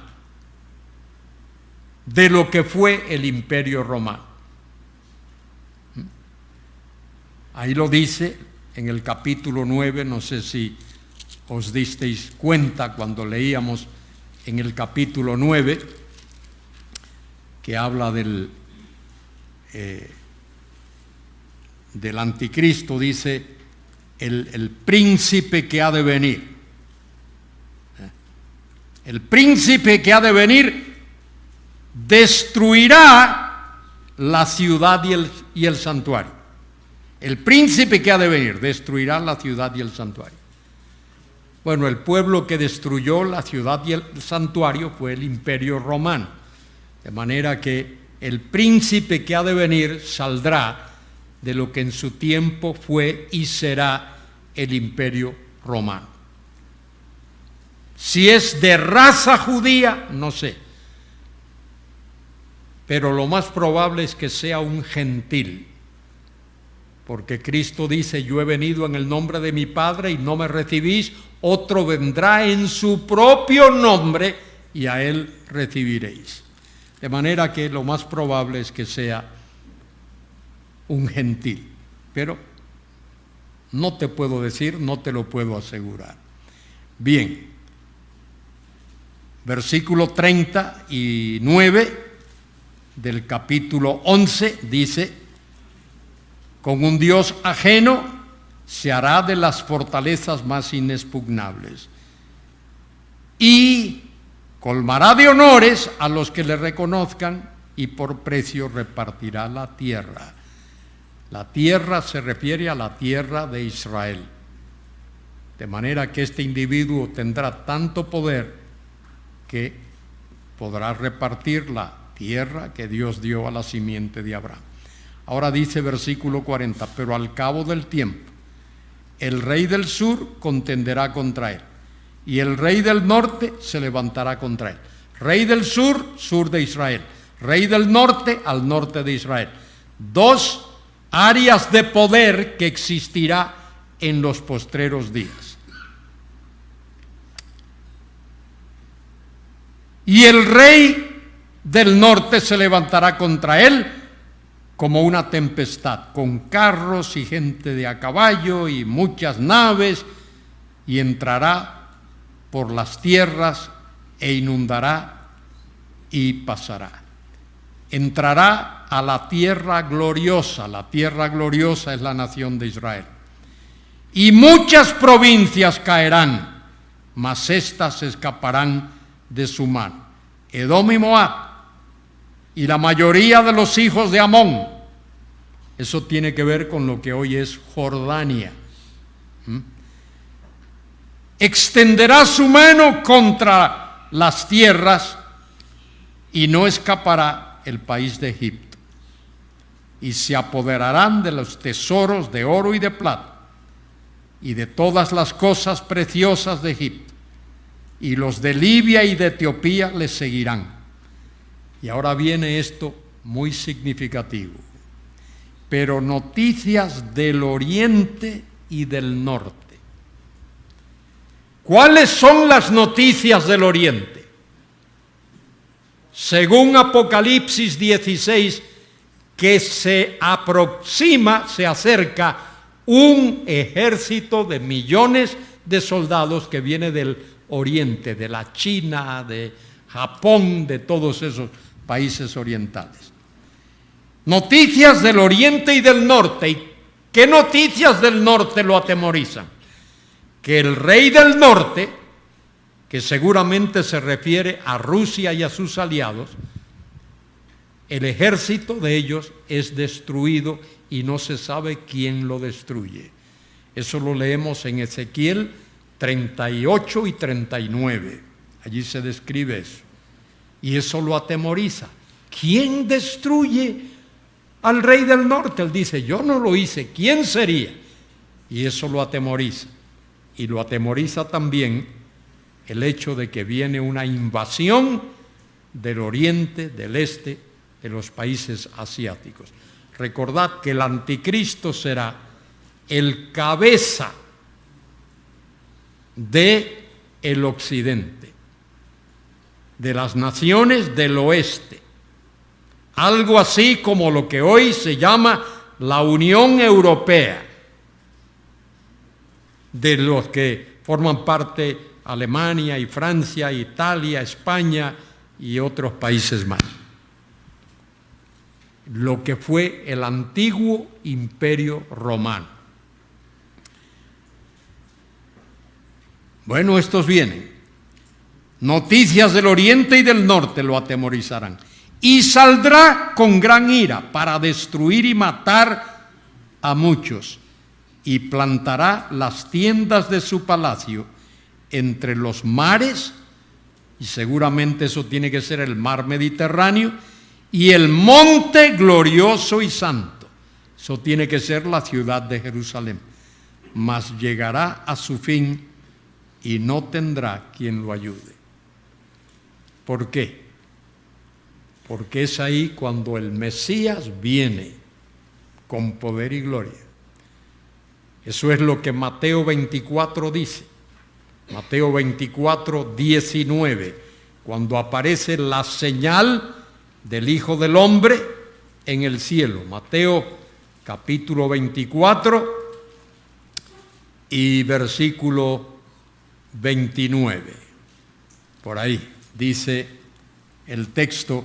de lo que fue el Imperio Romano. Ahí lo dice en el capítulo 9, no sé si os disteis cuenta cuando leíamos en el capítulo 9, que habla del Anticristo, dice el príncipe que ha de venir. El príncipe que ha de venir destruirá la ciudad y el santuario. El príncipe que ha de venir destruirá la ciudad y el santuario. Bueno, el pueblo que destruyó la ciudad y el santuario fue el Imperio Romano. De manera que el príncipe que ha de venir saldrá de lo que en su tiempo fue y será el Imperio Romano. Si es de raza judía, no sé. Pero lo más probable es que sea un gentil. Porque Cristo dice, yo he venido en el nombre de mi Padre y no me recibís, otro vendrá en su propio nombre y a él recibiréis. De manera que lo más probable es que sea un gentil. Pero no te puedo decir, no te lo puedo asegurar. Bien, versículo 39 del capítulo 11 dice, con un Dios ajeno se hará de las fortalezas más inexpugnables y colmará de honores a los que le reconozcan y por precio repartirá la tierra. La tierra se refiere a la tierra de Israel. de manera que este individuo tendrá tanto poder que podrá repartir la tierra que Dios dio a la simiente de Abraham. Ahora dice versículo 40, pero al cabo del tiempo, el rey del sur contenderá contra él, y el rey del norte se levantará contra él. Rey del sur, sur de Israel. Rey del norte, al norte de Israel. Dos áreas de poder que existirá en los postreros días. Y el rey del norte se levantará contra él como una tempestad, con carros y gente de a caballo y muchas naves, y entrará por las tierras e inundará y pasará. Entrará a la tierra gloriosa es la nación de Israel. Y muchas provincias caerán, mas éstas escaparán de su mano. Edom y Moab, y la mayoría de los hijos de Amón. Eso tiene que ver con lo que hoy es Jordania. Extenderá su mano contra las tierras y no escapará el país de Egipto. Y se apoderarán de los tesoros de oro y de plata y de todas las cosas preciosas de Egipto. Y los de Libia y de Etiopía les seguirán. Y ahora viene esto muy significativo. Pero noticias del oriente y del norte. ¿Cuáles son las noticias del oriente? Según Apocalipsis 16, que se aproxima, se acerca un ejército de millones de soldados que viene del oriente, de la China, de Japón, de todos esos países orientales. Noticias del oriente y del norte. ¿Y qué noticias del norte lo atemorizan? Que el rey del norte, que seguramente se refiere a Rusia y a sus aliados, el ejército de ellos es destruido y no se sabe quién lo destruye. Eso lo leemos en Ezequiel 38 y 39. Allí se describe eso. Y eso lo atemoriza. ¿Quién destruye al rey del norte? Él dice, yo no lo hice. ¿Quién sería? Y eso lo atemoriza. Y lo atemoriza también el hecho de que viene una invasión del oriente, del este, de los países asiáticos. Recordad que el anticristo será el cabeza del occidente, de las naciones del oeste. Algo así como lo que hoy se llama la Unión Europea, de los que forman parte Alemania y Francia, Italia, España y otros países más. Lo que fue el antiguo imperio romano. Bueno, estos vienen. Noticias del oriente y del norte lo atemorizarán. Y saldrá con gran ira para destruir y matar a muchos. Y plantará las tiendas de su palacio entre los mares, y seguramente eso tiene que ser el mar Mediterráneo, y el monte glorioso y santo. Eso tiene que ser la ciudad de Jerusalén. Mas llegará a su fin y no tendrá quien lo ayude. ¿Por qué? Porque es ahí cuando el Mesías viene con poder y gloria. Eso es lo que Mateo 24 dice. Mateo 24, 19, cuando aparece la señal del Hijo del Hombre en el cielo. Mateo capítulo 24 y versículo 29. Por ahí dice el texto: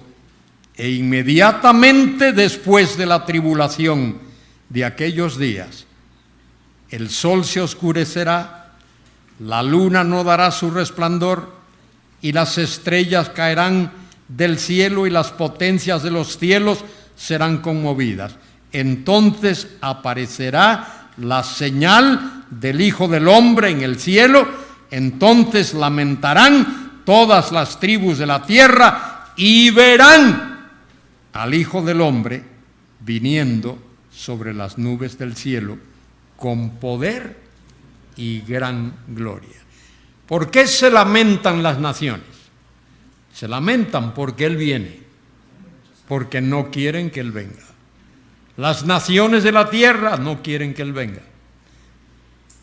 e inmediatamente después de la tribulación de aquellos días, el sol se oscurecerá, la luna no dará su resplandor, y las estrellas caerán del cielo, y las potencias de los cielos serán conmovidas. Entonces aparecerá la señal del Hijo del Hombre en el cielo, entonces lamentarán todas las tribus de la tierra y verán al Hijo del Hombre viniendo sobre las nubes del cielo con poder y gran gloria. ¿Por qué se lamentan las naciones? Se lamentan porque Él viene, porque no quieren que Él venga. Las naciones de la tierra no quieren que Él venga.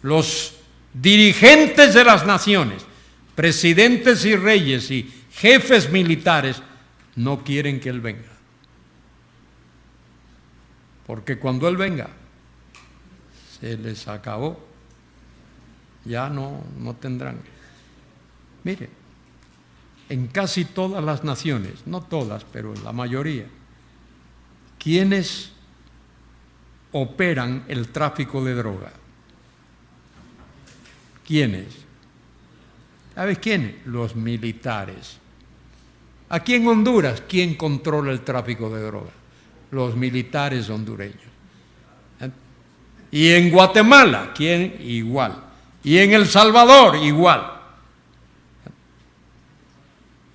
Los dirigentes de las naciones, presidentes y reyes y jefes militares, no quieren que Él venga. Porque cuando Él venga, se les acabó. Ya no tendrán. Mire, en casi todas las naciones, no todas, pero en la mayoría, ¿quiénes operan el tráfico de droga? ¿Quiénes? ¿Sabes quiénes? Los militares. Aquí en Honduras, ¿quién controla el tráfico de droga? Los militares hondureños. Y en Guatemala, ¿quién? Igual. Y en El Salvador, igual.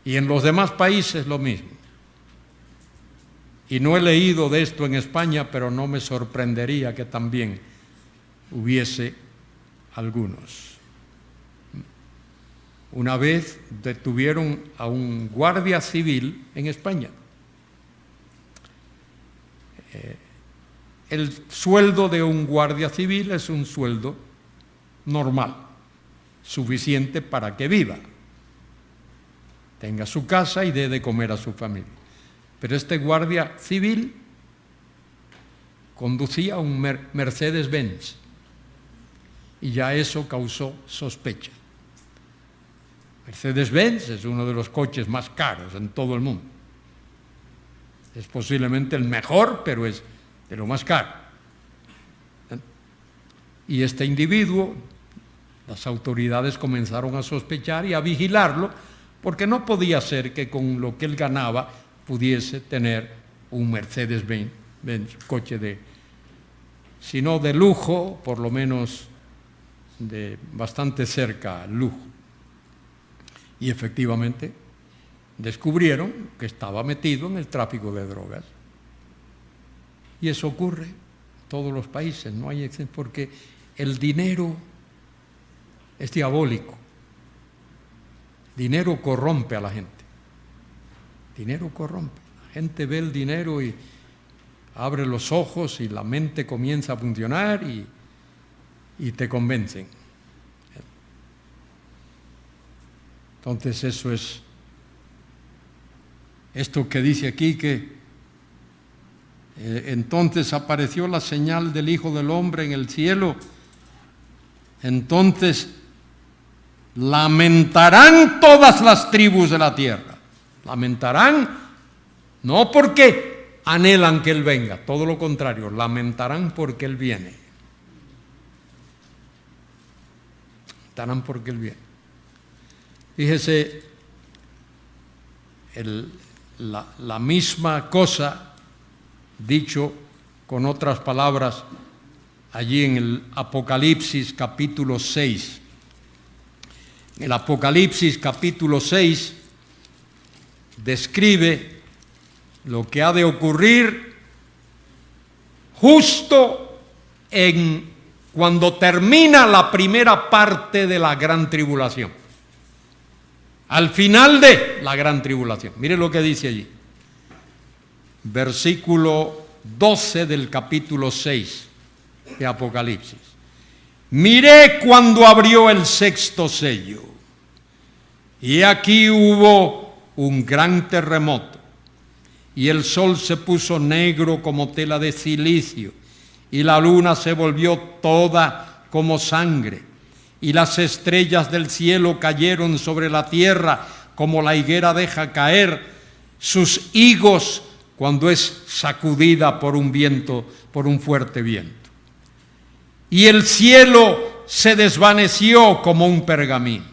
Y en los demás países lo mismo. Y no he leído de esto en España, pero no me sorprendería que también hubiese algunos. Una vez detuvieron a un guardia civil en España. El sueldo de un guardia civil es un sueldo normal, suficiente para que viva, tenga su casa y dé de comer a su familia. Pero este guardia civil conducía un Mercedes-Benz y ya eso causó sospecha. Mercedes-Benz es uno de los coches más caros en todo el mundo. Es posiblemente el mejor, pero es de lo más caro. Y este individuo, las autoridades comenzaron a sospechar y a vigilarlo, porque no podía ser que con lo que él ganaba pudiese tener un Mercedes-Benz, coche sino de lujo, por lo menos de bastante cerca al lujo. Y efectivamente descubrieron que estaba metido en el tráfico de drogas. Y eso ocurre en todos los países, no hay excepción, porque el dinero es diabólico. Dinero corrompe a la gente. Dinero corrompe. La gente ve el dinero y abre los ojos y la mente comienza a funcionar y te convencen. Entonces eso es esto que dice aquí, que entonces apareció la señal del Hijo del Hombre en el cielo. Entonces lamentarán todas las tribus de la tierra. Lamentarán no porque anhelan que Él venga, todo lo contrario, lamentarán porque Él viene. Lamentarán porque Él viene. Fíjese, la misma cosa, dicho con otras palabras, allí en el Apocalipsis capítulo 6. En el Apocalipsis capítulo 6 describe lo que ha de ocurrir justo cuando termina la primera parte de la gran tribulación. Al final de la gran tribulación. Mire lo que dice allí. Versículo 12 del capítulo 6 de Apocalipsis. Miré cuando abrió el sexto sello, y aquí hubo un gran terremoto, y el sol se puso negro como tela de cilicio, y la luna se volvió toda como sangre, y las estrellas del cielo cayeron sobre la tierra como la higuera deja caer sus higos cuando es sacudida por un viento, por un fuerte viento. Y el cielo se desvaneció como un pergamino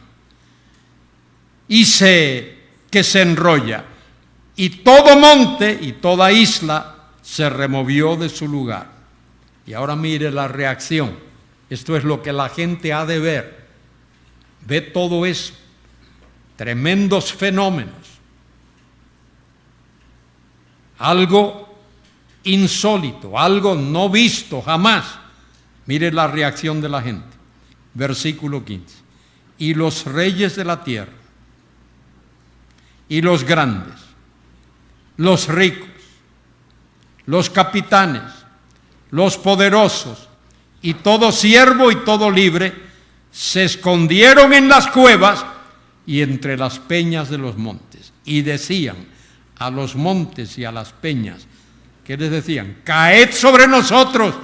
que se enrolla, y todo monte y toda isla se removió de su lugar. Y ahora mire la reacción Esto es lo que la gente ha de ver. Ve todo eso. Tremendos fenómenos. Algo insólito, algo no visto jamás. Mire la reacción de la gente. Versículo 15. Y los reyes de la tierra, y los grandes, los ricos, los capitanes, los poderosos, y todo siervo y todo libre, se escondieron en las cuevas y entre las peñas de los montes. Y decían a los montes y a las peñas, ¿qué les decían? Caed sobre nosotros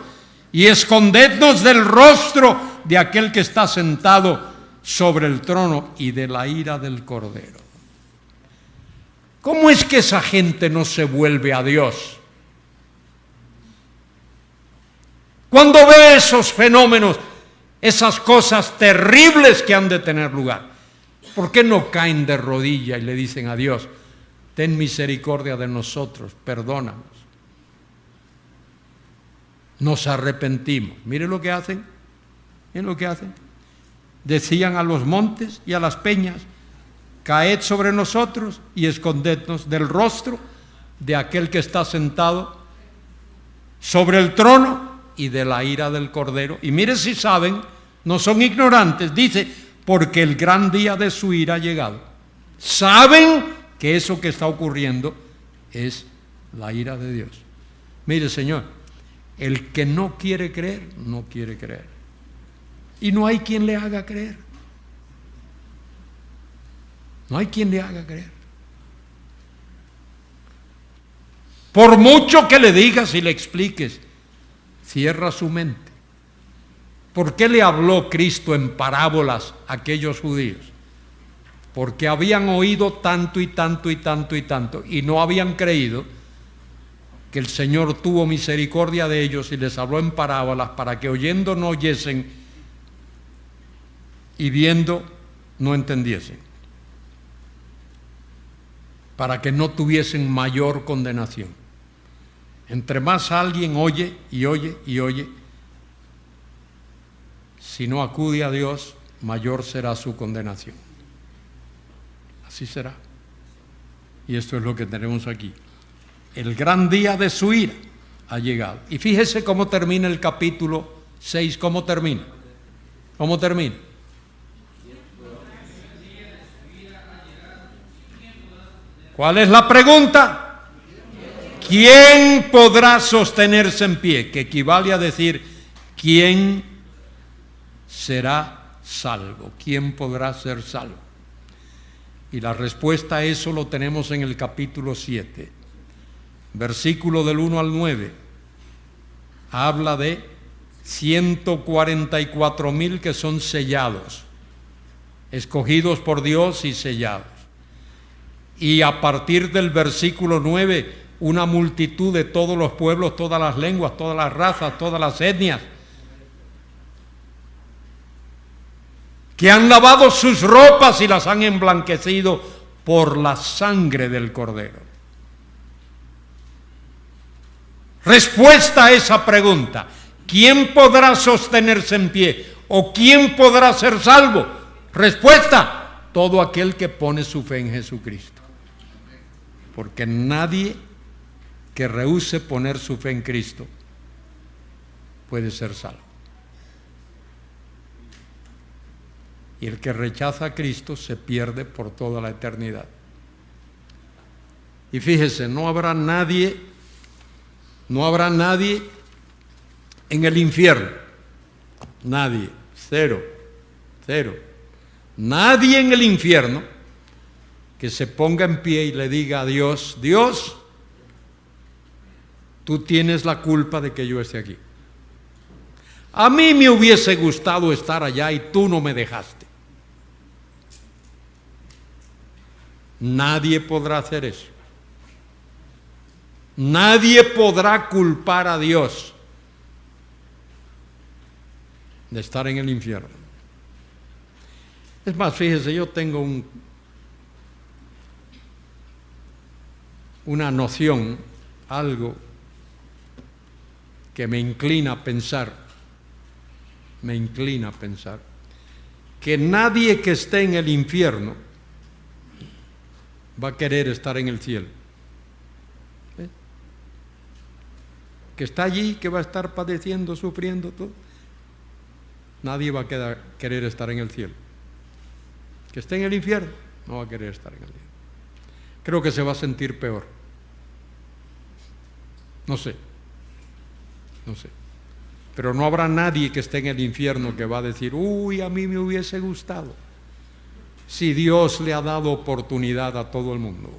y escondednos del rostro de aquel que está sentado sobre el trono y de la ira del Cordero. ¿Cómo es que esa gente no se vuelve a Dios? Cuando ve esos fenómenos, esas cosas terribles que han de tener lugar, ¿por qué no caen de rodilla y le dicen a Dios, ten misericordia de nosotros, perdónanos? Nos arrepentimos. Mire lo que hacen. Miren lo que hacen. Decían a los montes y a las peñas, caed sobre nosotros y escondednos del rostro de aquel que está sentado sobre el trono y de la ira del Cordero. Y mire si saben, no son ignorantes, dice, porque el gran día de su ira ha llegado. Saben que eso que está ocurriendo es la ira de Dios. Mire, Señor, el que no quiere creer, no quiere creer. Y no hay quien le haga creer. No hay quien le haga creer. Por mucho que le digas y le expliques, cierra su mente. ¿Por qué le habló Cristo en parábolas a aquellos judíos? Porque habían oído tanto y tanto y tanto y tanto y no habían creído que el Señor tuvo misericordia de ellos y les habló en parábolas para que oyendo no oyesen y viendo no entendiesen, para que no tuviesen mayor condenación. Entre más alguien oye y oye y oye, si no acude a Dios, mayor será su condenación. Así será. Y esto es lo que tenemos aquí. El gran día de su ira ha llegado. Y fíjese cómo termina el capítulo 6, ¿cómo termina? ¿Cómo termina? ¿Cuál es la pregunta? ¿Quién podrá sostenerse en pie? Que equivale a decir, ¿quién será salvo? ¿Quién podrá ser salvo? Y la respuesta a eso lo tenemos en el capítulo 7, versículo del 1 al 9. Habla de 144,000 que son sellados, escogidos por Dios y sellados. Y a partir del versículo 9, una multitud de todos los pueblos, todas las lenguas, todas las razas, todas las etnias, que han lavado sus ropas y las han emblanquecido por la sangre del Cordero. Respuesta a esa pregunta, ¿quién podrá sostenerse en pie? ¿O quién podrá ser salvo? Respuesta, todo aquel que pone su fe en Jesucristo. Porque nadie que rehúse poner su fe en Cristo puede ser salvo. Y el que rechaza a Cristo se pierde por toda la eternidad. Y fíjese, no habrá nadie en el infierno. Nadie, cero. Nadie en el infierno que se ponga en pie y le diga a Dios, Dios, tú tienes la culpa de que yo esté aquí. A mí me hubiese gustado estar allá y tú no me dejaste. Nadie podrá hacer eso. Nadie podrá culpar a Dios de estar en el infierno. Es más, fíjese, yo tengo una noción, algo que me inclina a pensar me inclina a pensar que nadie que esté en el infierno va a querer estar en el cielo. Que está allí, que va a estar padeciendo, sufriendo todo. Nadie va a querer estar en el cielo. Que esté en el infierno, no va a querer estar en el cielo. Creo que se va a sentir peor. No sé. Pero no habrá nadie que esté en el infierno que va a decir, uy, a mí me hubiese gustado. Si Dios le ha dado oportunidad a todo el mundo.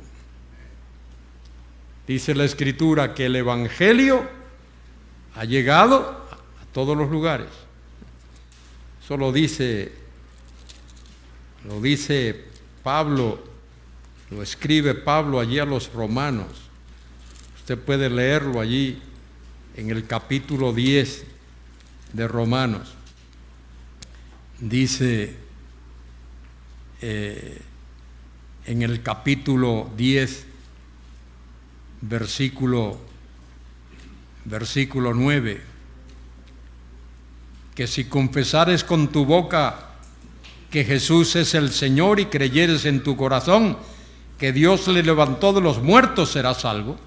Dice la Escritura que el Evangelio ha llegado a todos los lugares. Eso lo dice Pablo, lo escribe Pablo allí a los romanos. Usted puede leerlo allí en el capítulo 10 de Romanos. Dice en el capítulo 10, versículo 9, que si confesares con tu boca que Jesús es el Señor y creyeres en tu corazón que Dios le levantó de los muertos, serás salvo.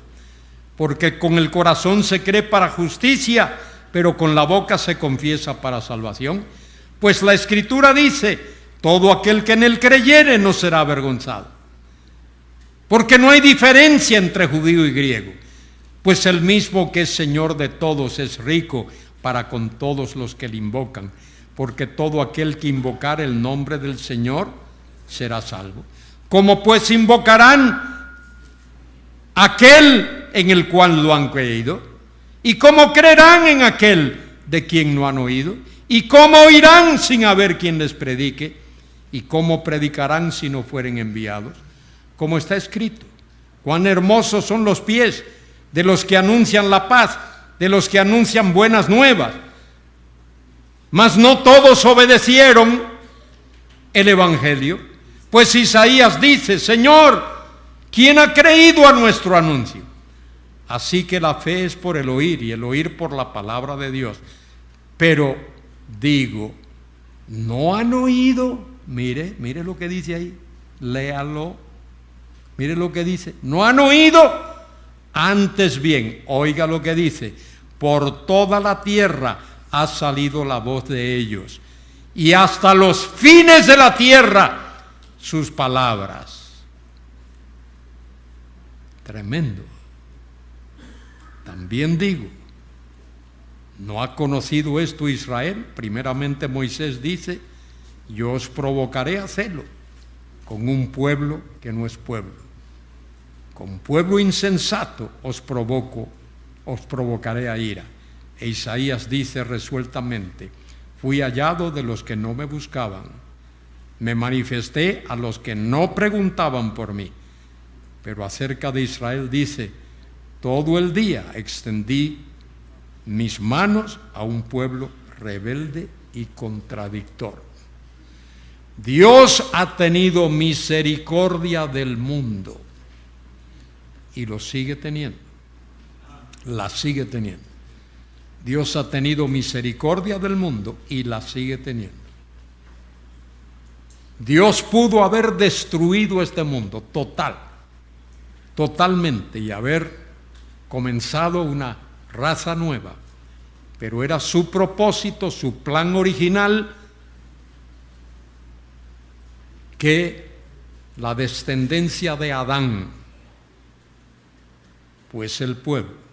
Porque con el corazón se cree para justicia, pero con la boca se confiesa para salvación. Pues la Escritura dice, todo aquel que en él creyere no será avergonzado. Porque no hay diferencia entre judío y griego, pues el mismo que es Señor de todos es rico para con todos los que le invocan, porque todo aquel que invocar el nombre del Señor será salvo. ¿Cómo pues invocarán aquel en el cual lo han creído? ¿Y cómo creerán en aquel de quien no han oído? ¿Y cómo oirán sin haber quien les predique? ¿Y cómo predicarán si no fueren enviados? Como está escrito, cuán hermosos son los pies de los que anuncian la paz, de los que anuncian buenas nuevas. Mas no todos obedecieron el Evangelio, pues Isaías dice, Señor, ¿quién ha creído a nuestro anuncio? Así que la fe es por el oír y el oír por la palabra de Dios. Pero digo, ¿no han oído? Mire lo que dice ahí, léalo. Mire lo que dice, ¿no han oído? Antes bien, oiga lo que dice, por toda la tierra ha salido la voz de ellos, y hasta los fines de la tierra sus palabras. Tremendo. También digo, ¿no ha conocido esto Israel? Primeramente Moisés dice, yo os provocaré a celo con un pueblo que no es pueblo. Con pueblo insensato os provocaré a ira. E Isaías dice resueltamente, fui hallado de los que no me buscaban, me manifesté a los que no preguntaban por mí. Pero acerca de Israel dice, todo el día extendí mis manos a un pueblo rebelde y contradictor. Dios ha tenido misericordia del mundo y lo sigue teniendo, la sigue teniendo. Dios ha tenido misericordia del mundo y la sigue teniendo. Dios pudo haber destruido este mundo totalmente y haber comenzado una raza nueva, pero era su propósito, su plan original, que la descendencia de Adán, pues el pueblo,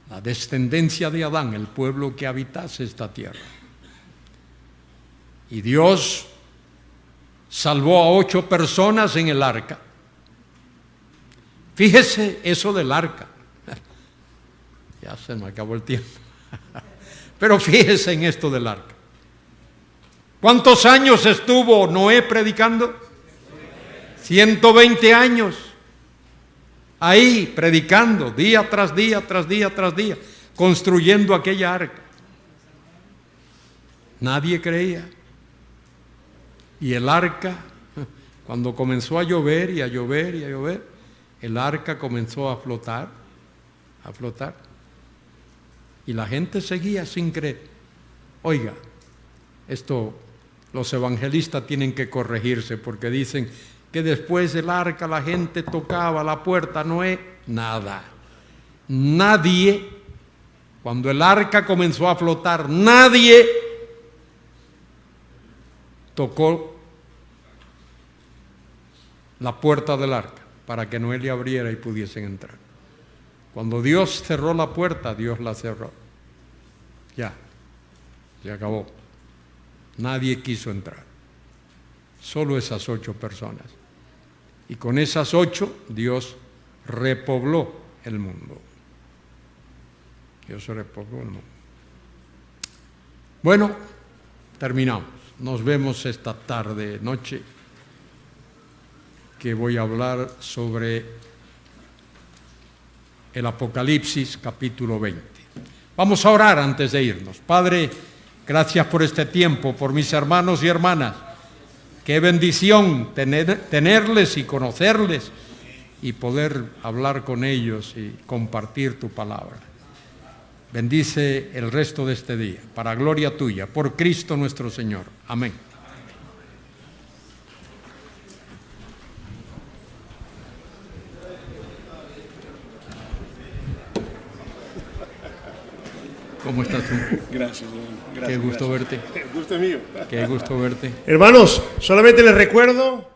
la descendencia de Adán, el pueblo que habitase esta tierra. Y Dios salvó a 8 personas en el arca. Fíjese eso del arca. Ya se me acabó el tiempo. Pero fíjese en esto del arca. ¿Cuántos años estuvo Noé predicando? 120 años. Ahí predicando, día tras día, tras día, tras día, construyendo aquella arca. Nadie creía. Y el arca, cuando comenzó a llover y a llover y a llover, el arca comenzó a flotar, a flotar. Y la gente seguía sin creer. Oiga, esto los evangelistas tienen que corregirse porque dicen que después del arca la gente tocaba la puerta. No es nada. Nadie, cuando el arca comenzó a flotar, nadie tocó la puerta del arca para que Noé le abriera y pudiesen entrar. Cuando Dios cerró la puerta, Dios la cerró. Ya, se acabó. Nadie quiso entrar. Solo esas 8 personas. Y con esas 8, Dios repobló el mundo. Dios repobló el mundo. Bueno, terminamos. Nos vemos esta tarde, noche, que voy a hablar sobre el Apocalipsis capítulo 20. Vamos a orar antes de irnos. Padre, gracias por este tiempo, por mis hermanos y hermanas. Qué bendición tenerles y conocerles y poder hablar con ellos y compartir tu palabra. Bendice el resto de este día, para gloria tuya, por Cristo nuestro Señor. Amén. ¿Cómo estás tú? Gracias, gracias. Qué gusto verte. El gusto es mío. Qué gusto verte. Hermanos, solamente les recuerdo